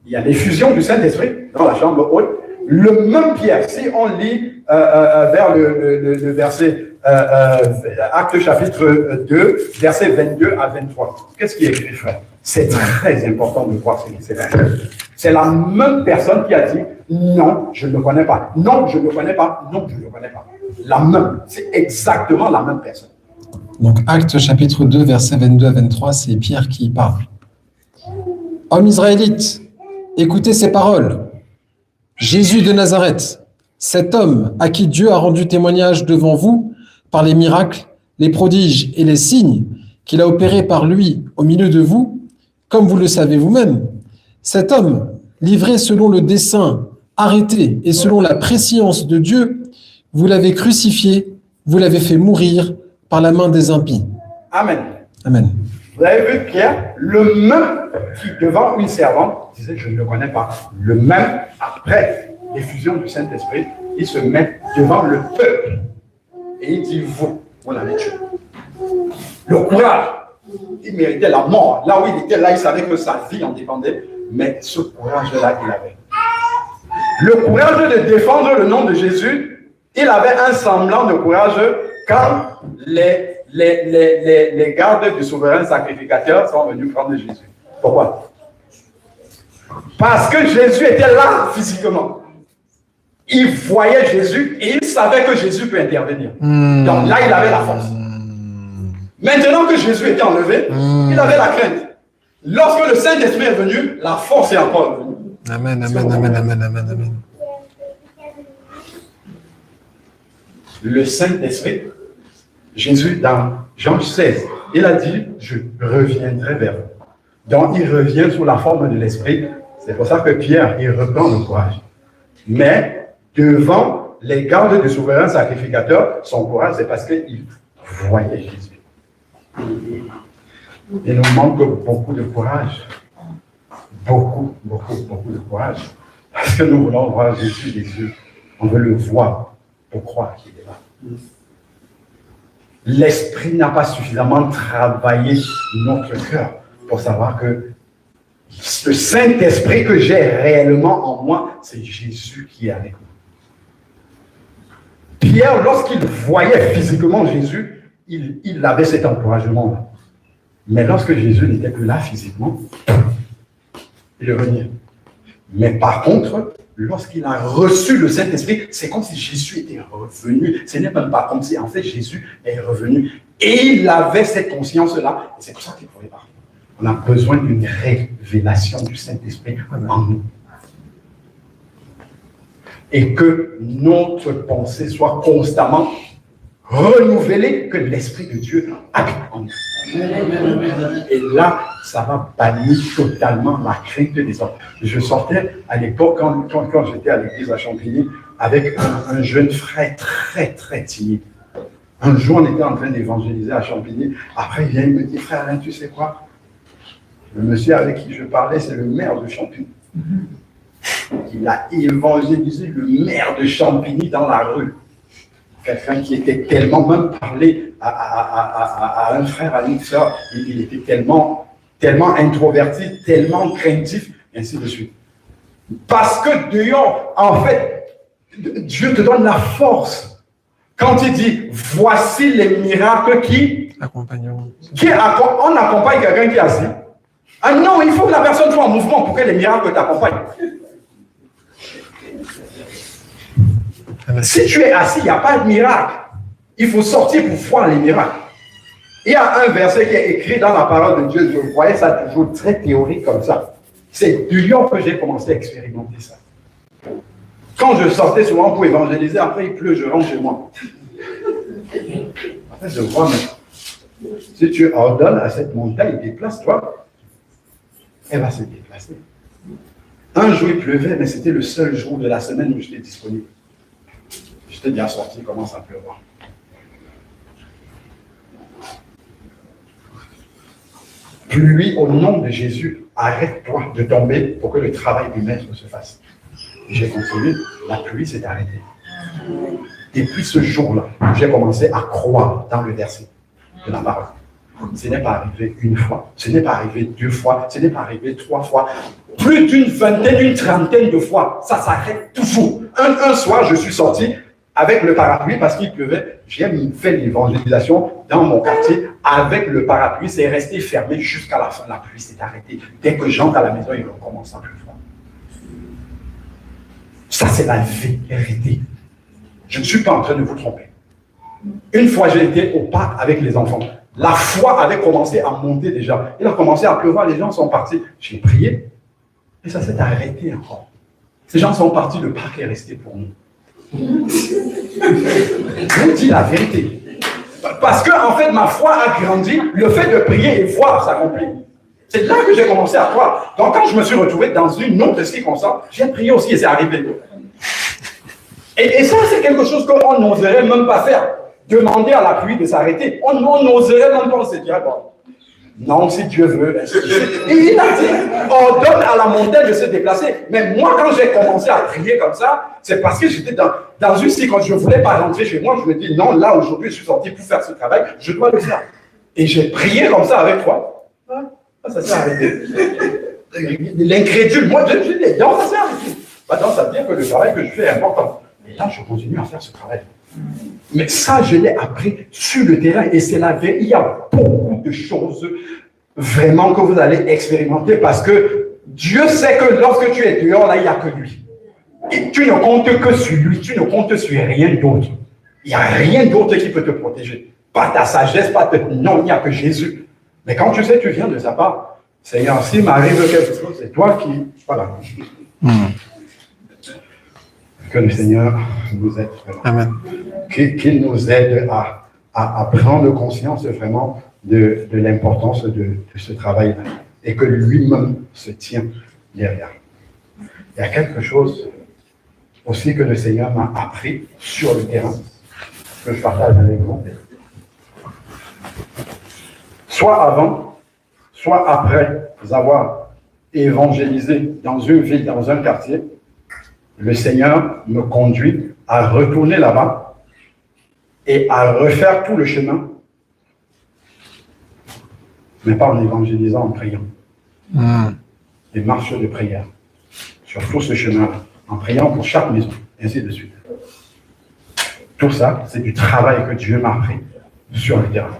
Il y a l'effusion du Saint-Esprit dans la chambre haute. Le même Pierre, si on lit vers le verset Acte chapitre 2, versets 22 à 23. Qu'est-ce qui est écrit, frère? C'est très important de voir ce qui s'est passé. C'est la même personne qui a dit non, je ne le connais pas. Non, je ne le connais pas. Non, je ne le connais pas. La même. C'est exactement la même personne. Donc, Acte chapitre 2, versets 22 à 23, c'est Pierre qui parle. Hommes israélites, écoutez ces paroles. Jésus de Nazareth, cet homme à qui Dieu a rendu témoignage devant vous par les miracles, les prodiges et les signes qu'il a opérés par lui au milieu de vous, comme vous le savez vous-même, cet homme, livré selon le dessein, arrêté et selon la prescience de Dieu, vous l'avez crucifié, vous l'avez fait mourir par la main des impies. Amen. Amen. Vous avez vu Pierre, le même qui, devant une servante, disait, je ne le connais pas. Le même, après l'effusion du Saint-Esprit, il se met devant le peuple. Et il dit, vous l'avez tué. Le courage, il méritait la mort. Là où il était, là, il savait que sa vie en dépendait. Mais ce courage-là, il avait. Le courage de défendre le nom de Jésus, il avait un semblant de courage quand les gardes du souverain sacrificateur sont venus prendre Jésus. Pourquoi? Parce que Jésus était là physiquement. Il voyait Jésus et il savait que Jésus peut intervenir. Donc là, il avait la force. Maintenant que Jésus était enlevé, il avait la crainte. Lorsque le Saint-Esprit est venu, la force est encore venue. Amen, amen, amen, amen, amen, amen. Le Saint-Esprit, Jésus, dans Jean 16, il a dit, je reviendrai vers vous. Donc, il revient sous la forme de l'Esprit. C'est pour ça que Pierre, il reprend le courage. Mais, devant les gardes du souverain sacrificateur, son courage, c'est parce qu'il voyait Jésus. Il nous manque beaucoup de courage. Beaucoup de courage. Parce que nous voulons voir Jésus des yeux. On veut le voir pour croire qu'il est là. L'Esprit n'a pas suffisamment travaillé notre cœur pour savoir que le Saint-Esprit que j'ai réellement en moi, c'est Jésus qui est avec moi. Pierre, lorsqu'il voyait physiquement Jésus, il avait cet encouragement-là. Mais lorsque Jésus n'était plus là physiquement, il revenait. Mais par contre, lorsqu'il a reçu le Saint-Esprit, c'est comme si Jésus était revenu. Ce n'est même pas comme si, en fait, Jésus est revenu. Et il avait cette conscience-là. Et c'est pour ça qu'il pouvait parler. On a besoin d'une révélation du Saint-Esprit en nous. Et que notre pensée soit constamment renouvelée, que l'Esprit de Dieu habite en nous. Et là, ça va bannir totalement la crainte des hommes. Je sortais à l'époque, quand j'étais à l'église à Champigny, avec un jeune frère très timide. Un jour, on était en train d'évangéliser à Champigny. Après, il vient, il me dit, frère Alain, tu sais quoi? Le monsieur avec qui je parlais, c'est le maire de Champigny. Il a évangélisé le maire de Champigny dans la rue. Quelqu'un qui était tellement, même parlé à un frère, à une soeur, il était tellement introverti, tellement craintif, et ainsi de suite. Parce que Dieu, en fait, Dieu te donne la force. Quand il dit, voici les miracles qui accompagnent. On accompagne quelqu'un qui est assis. Ah non, il faut que la personne soit en mouvement pour que les miracles t'accompagnent. Si tu es assis, il n'y a pas de miracle. Il faut sortir pour voir les miracles. Il y a un verset qui est écrit dans la parole de Dieu. Je voyais ça toujours très théorique comme ça. C'est du Lyon que j'ai commencé à expérimenter ça. Quand je sortais souvent pour évangéliser, après il pleut, je rentre chez moi. Après, je vois, mais si tu ordonnes à cette montagne, déplace-toi, elle va se déplacer. Un jour, il pleuvait, mais c'était le seul jour de la semaine où j'étais disponible. J'étais bien sorti, il commence à pleuvoir. Pluie, au nom de Jésus, arrête-toi de tomber pour que le travail du maître se fasse. J'ai continué, la pluie s'est arrêtée. Et puis ce jour-là, j'ai commencé à croire dans le verset de la parole. Ce n'est pas arrivé une fois, ce n'est pas arrivé deux fois, ce n'est pas arrivé trois fois. Plus d'une vingtaine, une trentaine de fois, ça s'arrête toujours. Un soir, je suis sorti avec le parapluie parce qu'il pleuvait. J'ai fait l'évangélisation dans mon quartier avec le parapluie. C'est resté fermé jusqu'à la fin. La pluie s'est arrêtée. Dès que j'entre à la maison, il recommence à pleuvoir. Ça, c'est la vérité. Je ne suis pas en train de vous tromper. Une fois, j'ai été au parc avec les enfants. La foi avait commencé à monter déjà. Il a commencé à pleuvoir, les gens sont partis. J'ai prié et ça s'est arrêté encore. Ces gens sont partis, le parc est resté pour nous. Je vous dis la vérité. Parce que, en fait, ma foi a grandi, le fait de prier et voir s'accomplir. C'est là que j'ai commencé à croire. Donc, quand je me suis retrouvé dans une autre circonstance, j'ai prié aussi et c'est arrivé. Et ça, c'est quelque chose qu'on n'oserait même pas faire. Demander à la pluie de s'arrêter. On n'oserait même pas, on se dirait, bon, non, si Dieu veut. Et il a dit, on donne à la montagne de se déplacer. Mais moi, quand j'ai commencé à prier comme ça, c'est parce que j'étais dans une circonstance, je ne voulais pas rentrer chez moi. Je me dis, non, là, aujourd'hui, je suis sorti pour faire ce travail, je dois le faire. Et j'ai prié comme ça avec toi. Ça s'est arrêté. L'incrédule, moi, je dis, non, ça s'est arrêté. Maintenant, ça veut dire que le travail que je fais est important. Et là, je continue à faire ce travail. Mais ça, je l'ai appris sur le terrain et c'est la vérité. Il y a beaucoup de choses vraiment que vous allez expérimenter parce que Dieu sait que lorsque tu es dehors, là, il n'y a que lui. Et tu ne comptes que sur lui, tu ne comptes sur rien d'autre. Il n'y a rien d'autre qui peut te protéger. Pas ta sagesse, pas non, il n'y a que Jésus. Mais quand tu sais, tu viens de sa part, Seigneur, s'il m'arrive quelque chose, c'est toi qui... Voilà. Que le Seigneur nous aide vraiment. Amen. Qu'il nous aide à prendre conscience vraiment de l'importance de ce travail-là et que lui-même se tient derrière. Il y a quelque chose aussi que le Seigneur m'a appris sur le terrain que je partage avec vous. Soit avant, soit après avoir évangélisé dans une ville, dans un quartier, le Seigneur me conduit à retourner là-bas et à refaire tout le chemin, mais pas en évangélisant, en priant. Des marches de prière sur tout ce chemin-là, en priant pour chaque maison, ainsi de suite. Tout ça, c'est du travail que Dieu m'a appris sur le terrain.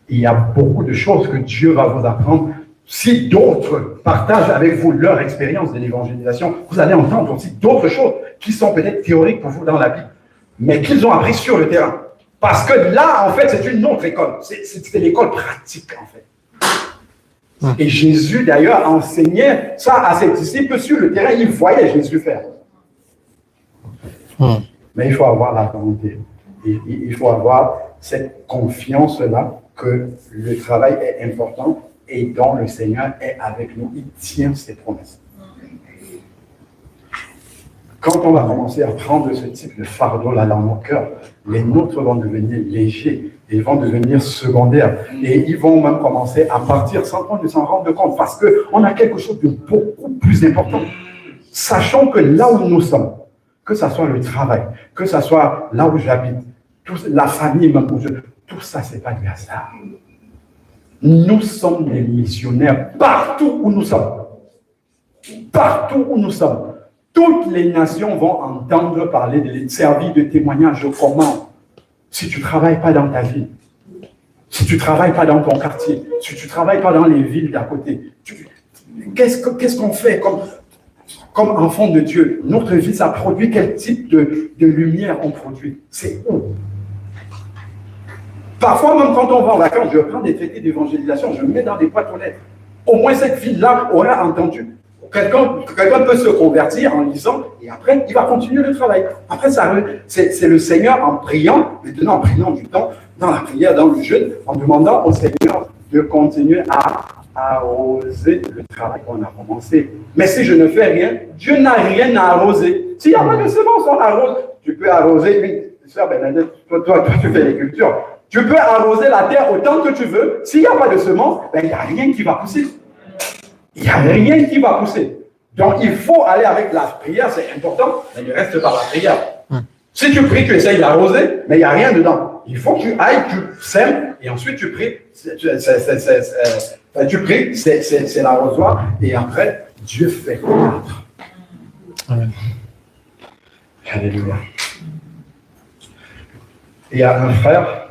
Il y a beaucoup de choses que Dieu va vous apprendre. Si d'autres partagent avec vous leur expérience de l'évangélisation, vous allez entendre aussi d'autres choses qui sont peut-être théoriques pour vous dans la Bible, mais qu'ils ont appris sur le terrain. Parce que là, en fait, c'est une autre école. C'est l'école pratique, en fait. Et Jésus, d'ailleurs, enseignait ça à ses disciples sur le terrain. Ils voyaient Jésus faire. Mais il faut avoir la volonté. Il faut avoir cette confiance-là que le travail est important et dont le Seigneur est avec nous. Il tient ses promesses. Quand on va commencer à prendre ce type de fardeau-là dans nos cœurs, les nôtres vont devenir légers, ils vont devenir secondaires et ils vont même commencer à partir sans qu'on ne s'en rende compte parce qu'on a quelque chose de beaucoup plus important. Sachons que là où nous sommes, que ce soit le travail, que ce soit là où j'habite, la famille, même où tout ça, ce n'est pas du hasard. Nous sommes des missionnaires partout où nous sommes. Partout où nous sommes. Toutes les nations vont entendre parler de les servir de témoignage. Comment? Si tu ne travailles pas dans ta ville, si tu ne travailles pas dans ton quartier, si tu ne travailles pas dans les villes d'à côté, qu'est-ce qu'on fait comme enfant de Dieu? Notre vie, ça produit quel type de lumière on produit? C'est où? Parfois, même quand on va en vacances, je prends des traités d'évangélisation, je mets dans des boîtes aux lettres. Au moins, cette ville-là aura entendu. quelqu'un peut se convertir en lisant et après, il va continuer le travail. Après, c'est le Seigneur en priant, maintenant en prenant du temps dans la prière, dans le jeûne, en demandant au Seigneur de continuer à arroser le travail qu'on a commencé. Mais si je ne fais rien, Dieu n'a rien à arroser. S'il n'y a pas de semence, on arrose. Tu peux arroser une sœur Bernadette, toi, tu fais les cultures. Tu peux arroser la terre autant que tu veux. S'il n'y a pas de semence, il n'y a rien qui va pousser. Il n'y a rien qui va pousser. Donc, il faut aller avec la prière, c'est important, mais il reste par la prière. Si tu pries, tu essayes d'arroser, mais il n'y a rien dedans. Il faut que tu ailles, tu sèmes, et ensuite tu pries. Tu pries, c'est l'arrosoir, et après, Dieu fait croître. Amen. Alléluia. Il y a un frère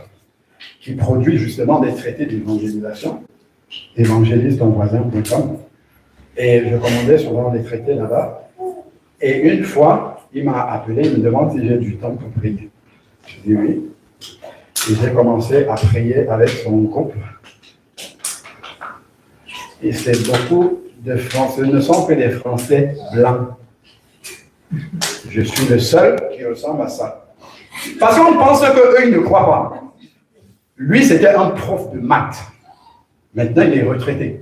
qui produit justement des traités d'évangélisation, évangéliste-en-voisin.com, et je commandais souvent des traités là-bas. Et une fois, il m'a appelé, il me demande si j'ai du temps pour prier. Je dis oui. Et j'ai commencé à prier avec son groupe. Et c'est beaucoup de Français, ce ne sont que des Français blancs. Je suis le seul qui ressemble à ça. Parce qu'on pense qu'eux, ils ne croient pas. Lui, c'était un prof de maths. Maintenant, il est retraité.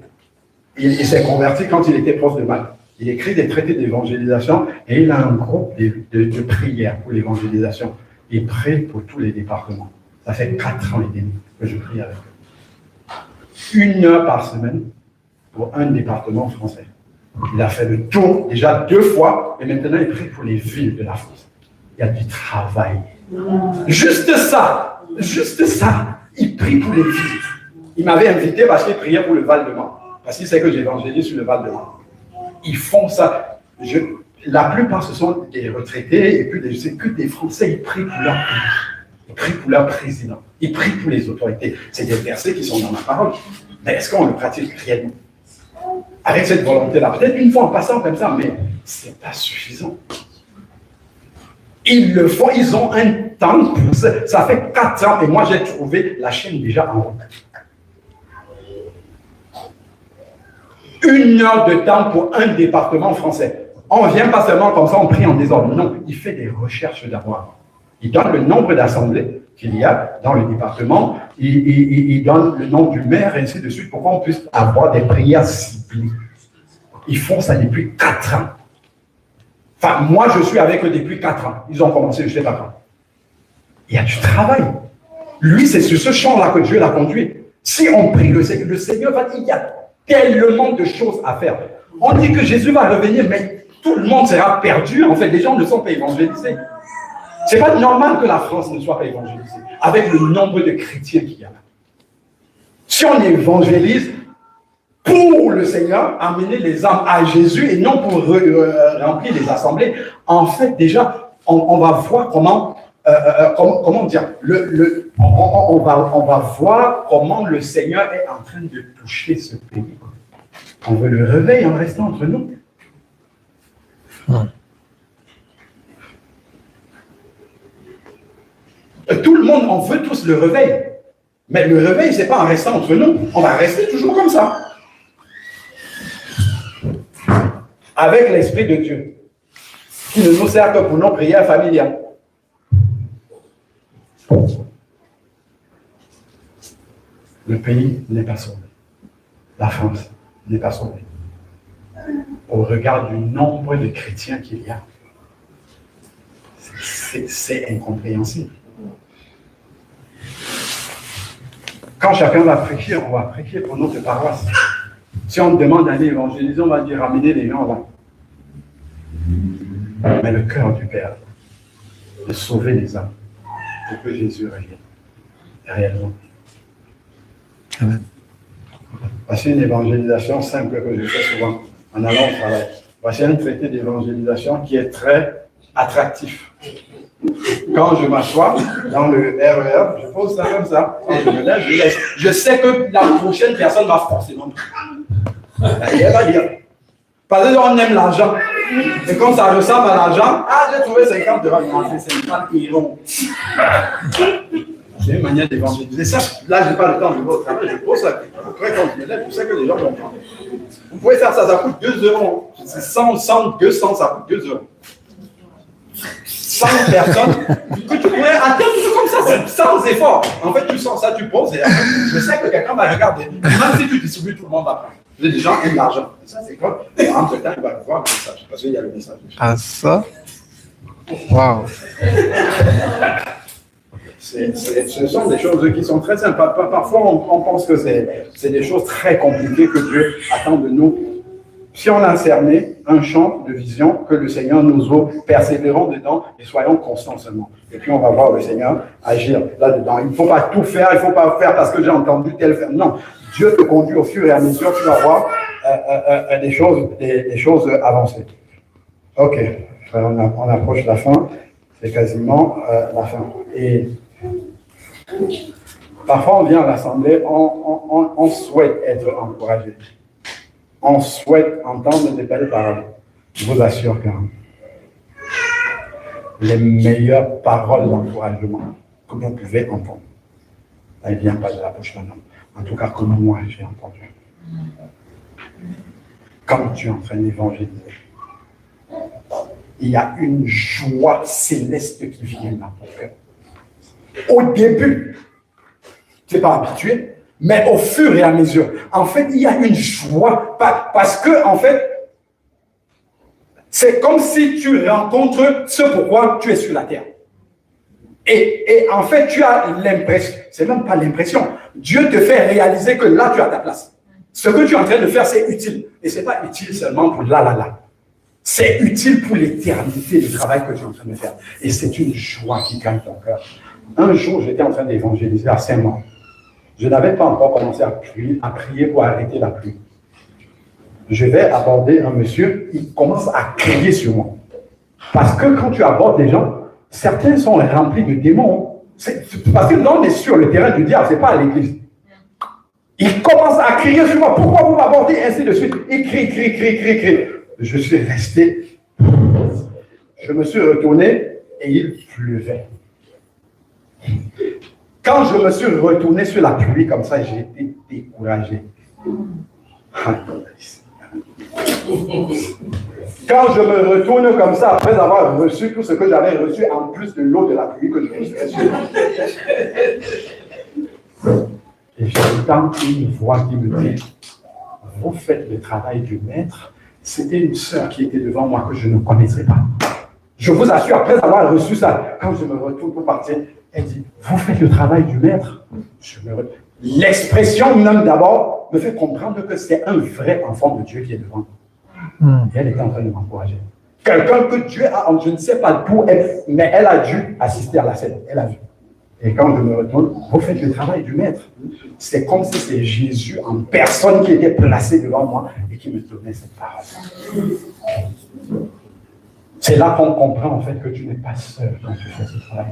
Il s'est converti quand il était prof de maths. Il écrit des traités d'évangélisation et il a un groupe de prière pour l'évangélisation. Il prie pour tous les départements. Ça fait 4 ans et demi que je prie avec eux. 1 heure par semaine pour un département français. Il a fait le tour déjà 2 fois et maintenant il prie pour les villes de la France. Il y a du travail. Juste ça, il prie pour les villes. Il m'avait invité parce qu'il priait pour le Val-de-Marne. Parce qu'il sait que j'évangélise sur le Val-de-Marne. Ils font ça. La plupart, ce sont des retraités et puis c'est que des Français. Ils prient pour leur pays. Ils prient pour leur président. Ils prient pour les autorités. C'est des versets qui sont dans ma parole. Mais est-ce qu'on le pratique réellement? Avec cette volonté-là. Peut-être une fois en passant comme ça, mais ce n'est pas suffisant. Ils le font, ils ont un temps pour ça. Ça fait 4 ans et moi j'ai trouvé la chaîne déjà en route. 1 heure de temps pour un département français. On ne vient pas seulement comme ça, on prie en désordre. Non, il fait des recherches d'abord. Il donne le nombre d'assemblées qu'il y a dans le département. Il donne le nom du maire, et ainsi de suite, pour qu'on puisse avoir des prières ciblées. Ils font ça depuis 4 ans. Enfin, moi, je suis avec eux depuis 4 ans. Ils ont commencé, je ne sais pas quand. Il y a du travail. Lui, c'est sur ce champ-là que Dieu l'a conduit. Si on prie, le Seigneur va dire, il y a tellement de choses à faire. On dit que Jésus va revenir, mais tout le monde sera perdu. En fait, les gens ne sont pas évangélisés. Ce n'est pas normal que la France ne soit pas évangélisée, avec le nombre de chrétiens qu'il y a là. Si on évangélise pour le Seigneur, amener les âmes à Jésus et non pour remplir les assemblées, en fait, déjà, on va voir comment dire, on va voir comment le Seigneur est en train de toucher ce pays. On veut le réveil en restant entre nous. Tout le monde, on veut tous le réveil. Mais le réveil, ce n'est pas en restant entre nous. On va rester toujours comme ça. Avec l'Esprit de Dieu, qui ne nous sert que pour nos prières familiales. Le pays n'est pas sauvé. La France n'est pas sauvée. Au regard du nombre de chrétiens qu'il y a, c'est incompréhensible. Quand chacun va prêcher, on va prêcher pour notre paroisse. Si on demande d'aller évangéliser, on va dire ramener les gens là. Mais le cœur du Père, de sauver les âmes, pour que Jésus revienne réellement. Amen. Voici une évangélisation simple que je fais souvent en allant au travail. Voici un traité d'évangélisation qui est très attractif. Quand je m'assois dans le RER, je pose ça comme ça, et je me lève, je laisse. Je sais que la prochaine personne va forcément. Et elle va dire, parce qu'on aime l'argent. Et comme ça ressemble à l'argent, j'ai trouvé 50 €, c'est 50 €. C'est une manière d'évangéliser ça. Là, je n'ai pas le temps de vous travailler, je pose ça. Après, quand je me lève, je sais que les gens vont prendre. Vous pouvez faire ça, ça coûte 2 €. 100, 200, ça coûte 2 euros. 100 personnes que tu pourrais atteindre tout comme ça, c'est sans effort. En fait, tu sens ça, tu poses, et je sais que quelqu'un va regarder. Même si tu distribues, tout le monde va prendre. Les gens aiment l'argent. Ça, c'est quoi? Entre temps, il va voir le message, parce qu'il y a le message. Ah, ça? Waouh! Ce sont des choses qui sont très simples. Parfois, on pense que c'est des choses très compliquées que Dieu attend de nous. Si on a cerné un champ de vision, que le Seigneur nous ouvre, persévérons dedans et soyons constants seulement. Et puis on va voir le Seigneur agir là-dedans. Il ne faut pas tout faire, il ne faut pas faire parce que j'ai entendu tel faire. Non, Dieu te conduit au fur et à mesure, tu vas voir des choses avancées. Ok, on approche la fin, c'est quasiment la fin. Et parfois on vient à l'Assemblée, on souhaite être encouragé. On souhaite entendre des belles paroles. Je vous assure que les meilleures paroles d'encouragement que vous pouvez entendre, elles ne viennent pas de la bouche d'un homme. En tout cas, comme moi, j'ai entendu. Quand tu es en train d'évangéliser, il y a une joie céleste qui vient dans ton cœur. Au début, tu n'es pas habitué. Mais au fur et à mesure, en fait, il y a une joie parce que, en fait, c'est comme si tu rencontres ce pourquoi tu es sur la terre. Et en fait, tu as l'impression, c'est même pas l'impression, Dieu te fait réaliser que là, tu as ta place. Ce que tu es en train de faire, c'est utile. Et ce n'est pas utile seulement pour là. C'est utile pour l'éternité, le travail que tu es en train de faire. Et c'est une joie qui gagne ton cœur. Un jour, j'étais en train d'évangéliser à Saint-Maur. Je n'avais pas encore commencé à prier pour arrêter la pluie. Je vais aborder un monsieur, il commence à crier sur moi. Parce que quand tu abordes des gens, certains sont remplis de démons. Parce que là, on est sur le terrain du diable, ce n'est pas à l'église. Il commence à crier sur moi. Pourquoi vous m'abordez? Ainsi de suite. Il crie. Je suis resté. Je me suis retourné et il pleuvait. Quand je me suis retourné sur la pluie comme ça, j'ai été découragé. Quand je me retourne comme ça, après avoir reçu tout ce que j'avais reçu, en plus de l'eau de la pluie que je reçu, et j'entends une voix qui me dit, vous faites le travail du maître. C'était une sœur qui était devant moi que je ne connaissais pas. Je vous assure, après avoir reçu ça, quand je me retourne pour partir, elle dit, vous faites le travail du maître. L'expression même d'abord me fait comprendre que c'est un vrai enfant de Dieu qui est devant moi. Et elle était en train de m'encourager. Quelqu'un que Dieu a, je ne sais pas d'où elle, mais elle a dû assister à la scène. Elle a vu. Et quand je me retourne, vous faites le travail du maître. C'est comme si c'est Jésus en personne qui était placé devant moi et qui me donnait cette parole. C'est là qu'on comprend en fait que tu n'es pas seul quand tu fais ce travail.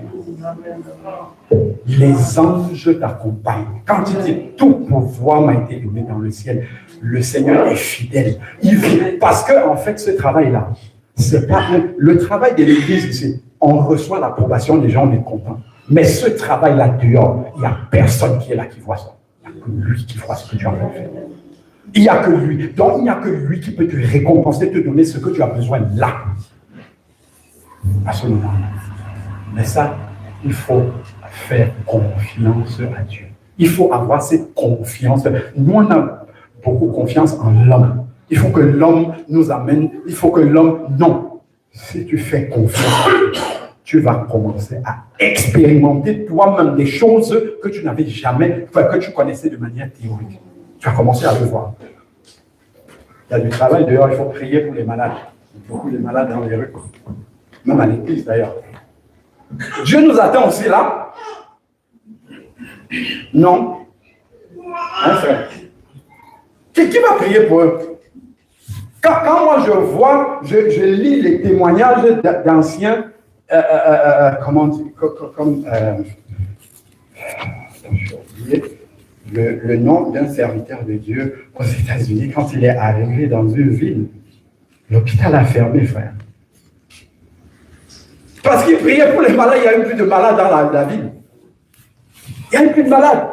Les anges t'accompagnent. Quand il dit tout pouvoir m'a été donné dans le ciel, le Seigneur est fidèle. Il vit. Parce que en fait, ce travail-là, c'est pas le travail de l'Église ici. On reçoit l'approbation des gens, on est content. Mais ce travail-là dehors, il n'y a personne qui est là qui voit ça. Il n'y a que lui qui voit ce que tu as fait. Il n'y a que lui. Donc, il n'y a que lui qui peut te récompenser, te donner ce que tu as besoin là. À ce moment-là. Mais ça, il faut faire confiance à Dieu. Il faut avoir cette confiance. Nous, on a beaucoup confiance en l'homme. Il faut que l'homme nous amène. Il faut que l'homme... Non. Si tu fais confiance à Dieu, tu vas commencer à expérimenter toi-même des choses que tu n'avais jamais, enfin, que tu connaissais de manière théorique. Tu vas commencer à le voir. Il y a du travail dehors, il faut prier pour les malades. Il y a beaucoup de malades dans les rues. Même à l'église d'ailleurs. Dieu nous attend aussi là. Non. Un frère. Qui va prier pour eux? Quand moi je vois, je lis les témoignages d'anciens, comment dire, j'ai oublié le nom d'un serviteur de Dieu aux États-Unis quand il est arrivé dans une ville. L'hôpital a fermé, frère. Parce qu'il priait pour les malades, il n'y a eu plus de malades dans la ville. Il n'y a eu plus de malades.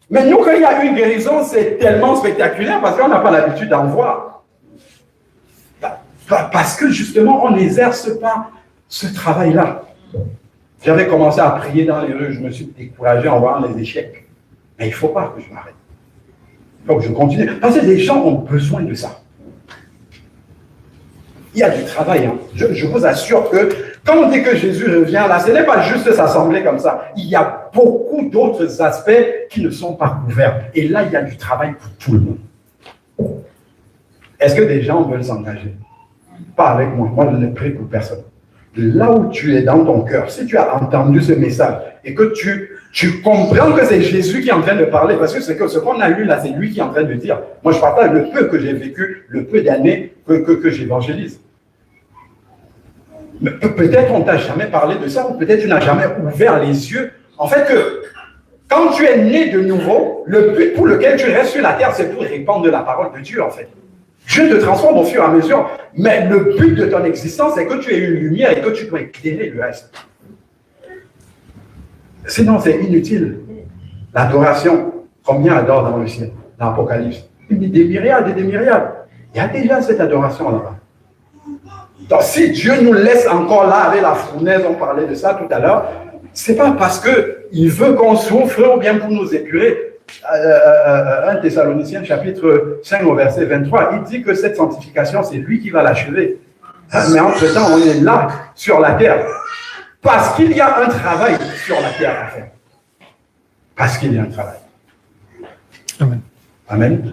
Mais nous, quand il y a une guérison, c'est tellement spectaculaire parce qu'on n'a pas l'habitude d'en voir. Parce que justement, on n'exerce pas ce travail-là. J'avais commencé à prier dans les rues, je me suis découragé en voyant les échecs. Mais il ne faut pas que je m'arrête. Il faut que je continue. Parce que les gens ont besoin de ça. Il y a du travail. Hein. Je vous assure que quand on dit que Jésus revient là, ce n'est pas juste s'assembler comme ça. Il y a beaucoup d'autres aspects qui ne sont pas couverts. Et là, il y a du travail pour tout le monde. Est-ce que des gens veulent s'engager? Pas avec moi. Moi, je ne prie pour personne. Là où tu es dans ton cœur, si tu as entendu ce message et que tu comprends que c'est Jésus qui est en train de parler, parce que ce qu'on a lu là, c'est lui qui est en train de dire. Moi, je partage le peu que j'ai vécu, le peu d'années que j'évangélise. Mais peut-être on ne t'a jamais parlé de ça, ou peut-être tu n'as jamais ouvert les yeux. En fait, que quand tu es né de nouveau, le but pour lequel tu restes sur la terre, c'est pour répandre la parole de Dieu, en fait. Dieu te transforme au fur et à mesure, mais le but de ton existence, c'est que tu aies une lumière et que tu dois éclairer le reste. Sinon, c'est inutile. L'adoration, combien adore dans le ciel, dans l'Apocalypse? Des myriades et des myriades. Il y a déjà cette adoration là-bas. Donc, si Dieu nous laisse encore là avec la fournaise, on parlait de ça tout à l'heure, ce n'est pas parce qu'il veut qu'on souffre ou bien pour nous épurer. 1 Thessaloniciens chapitre 5 au verset 23, il dit que cette sanctification, c'est lui qui va l'achever. Mais entre-temps, on est là, sur la terre. Parce qu'il y a un travail sur la terre à faire. Parce qu'il y a un travail. Amen. Amen.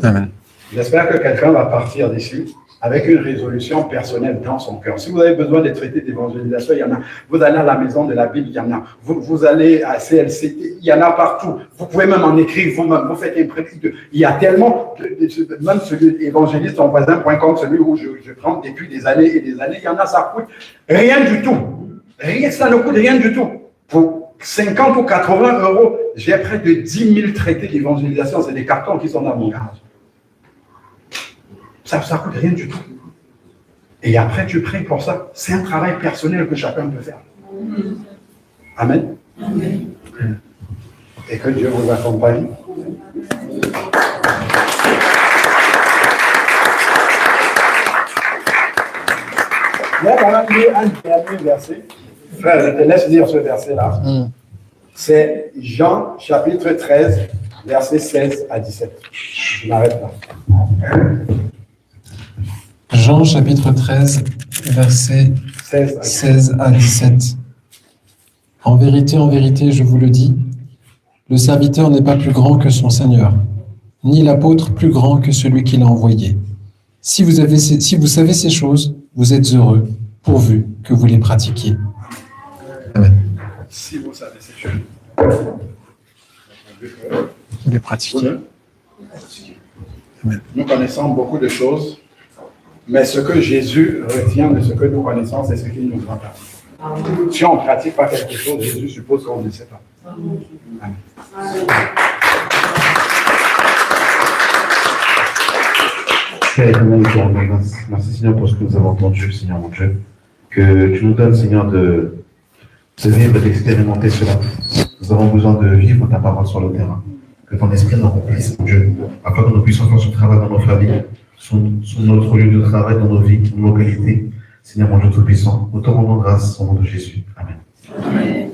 Amen. J'espère que quelqu'un va partir d'ici avec une résolution personnelle dans son cœur. Si vous avez besoin de traiter d'évangélisation, il y en a. Vous allez à la maison de la Bible, il y en a. Vous allez à CLC, il y en a partout. Vous pouvez même en écrire vous-même. Vous faites une pratique. Il y a tellement, même celui évangéliste en voisin.com, celui où je prends depuis des années et des années, il y en a, ça coûte rien du tout. Rien, ça ne coûte rien du tout. Pour 50 ou 80 euros, j'ai près de 10 000 traités d'évangélisation. C'est des cartons qui sont dans mon garage. Ça ne coûte rien du tout. Et après, tu pries pour ça. C'est un travail personnel que chacun peut faire. Amen. Amen. Et que Dieu vous accompagne. Là, on a lu un dernier verset. Frère, je te laisse lire ce verset-là. C'est Jean, chapitre 13, versets 16 à 17. Je m'arrête là. Jean, chapitre 13, versets 16 à 17. En vérité, je vous le dis, le serviteur n'est pas plus grand que son Seigneur, ni l'apôtre plus grand que celui qui l'a envoyé. Si vous savez ces choses, vous êtes heureux, pourvu que vous les pratiquiez. Amen. Si vous savez ces choses, vous les pratiquiez. Amen. Nous connaissons beaucoup de choses, mais ce que Jésus retient de ce que nous connaissons, c'est ce qu'il nous doit pratiquer. Si on ne pratique pas quelque chose, Jésus suppose qu'on ne sait pas. Amen. Père éternel, je te remercie. Merci Seigneur pour ce que nous avons entendu, Seigneur mon Dieu. Que tu nous donnes, Seigneur, de vivre, d'expérimenter cela. Nous avons besoin de vivre ta parole sur le terrain. Que ton esprit nous remplisse, mon Dieu, afin que nous puissions faire ce travail dans nos familles, sur notre lieu de travail, dans nos vies, dans nos localités. Seigneur mon Dieu Tout-Puissant, nous te rendons grâce au nom de Jésus. Amen. Amen.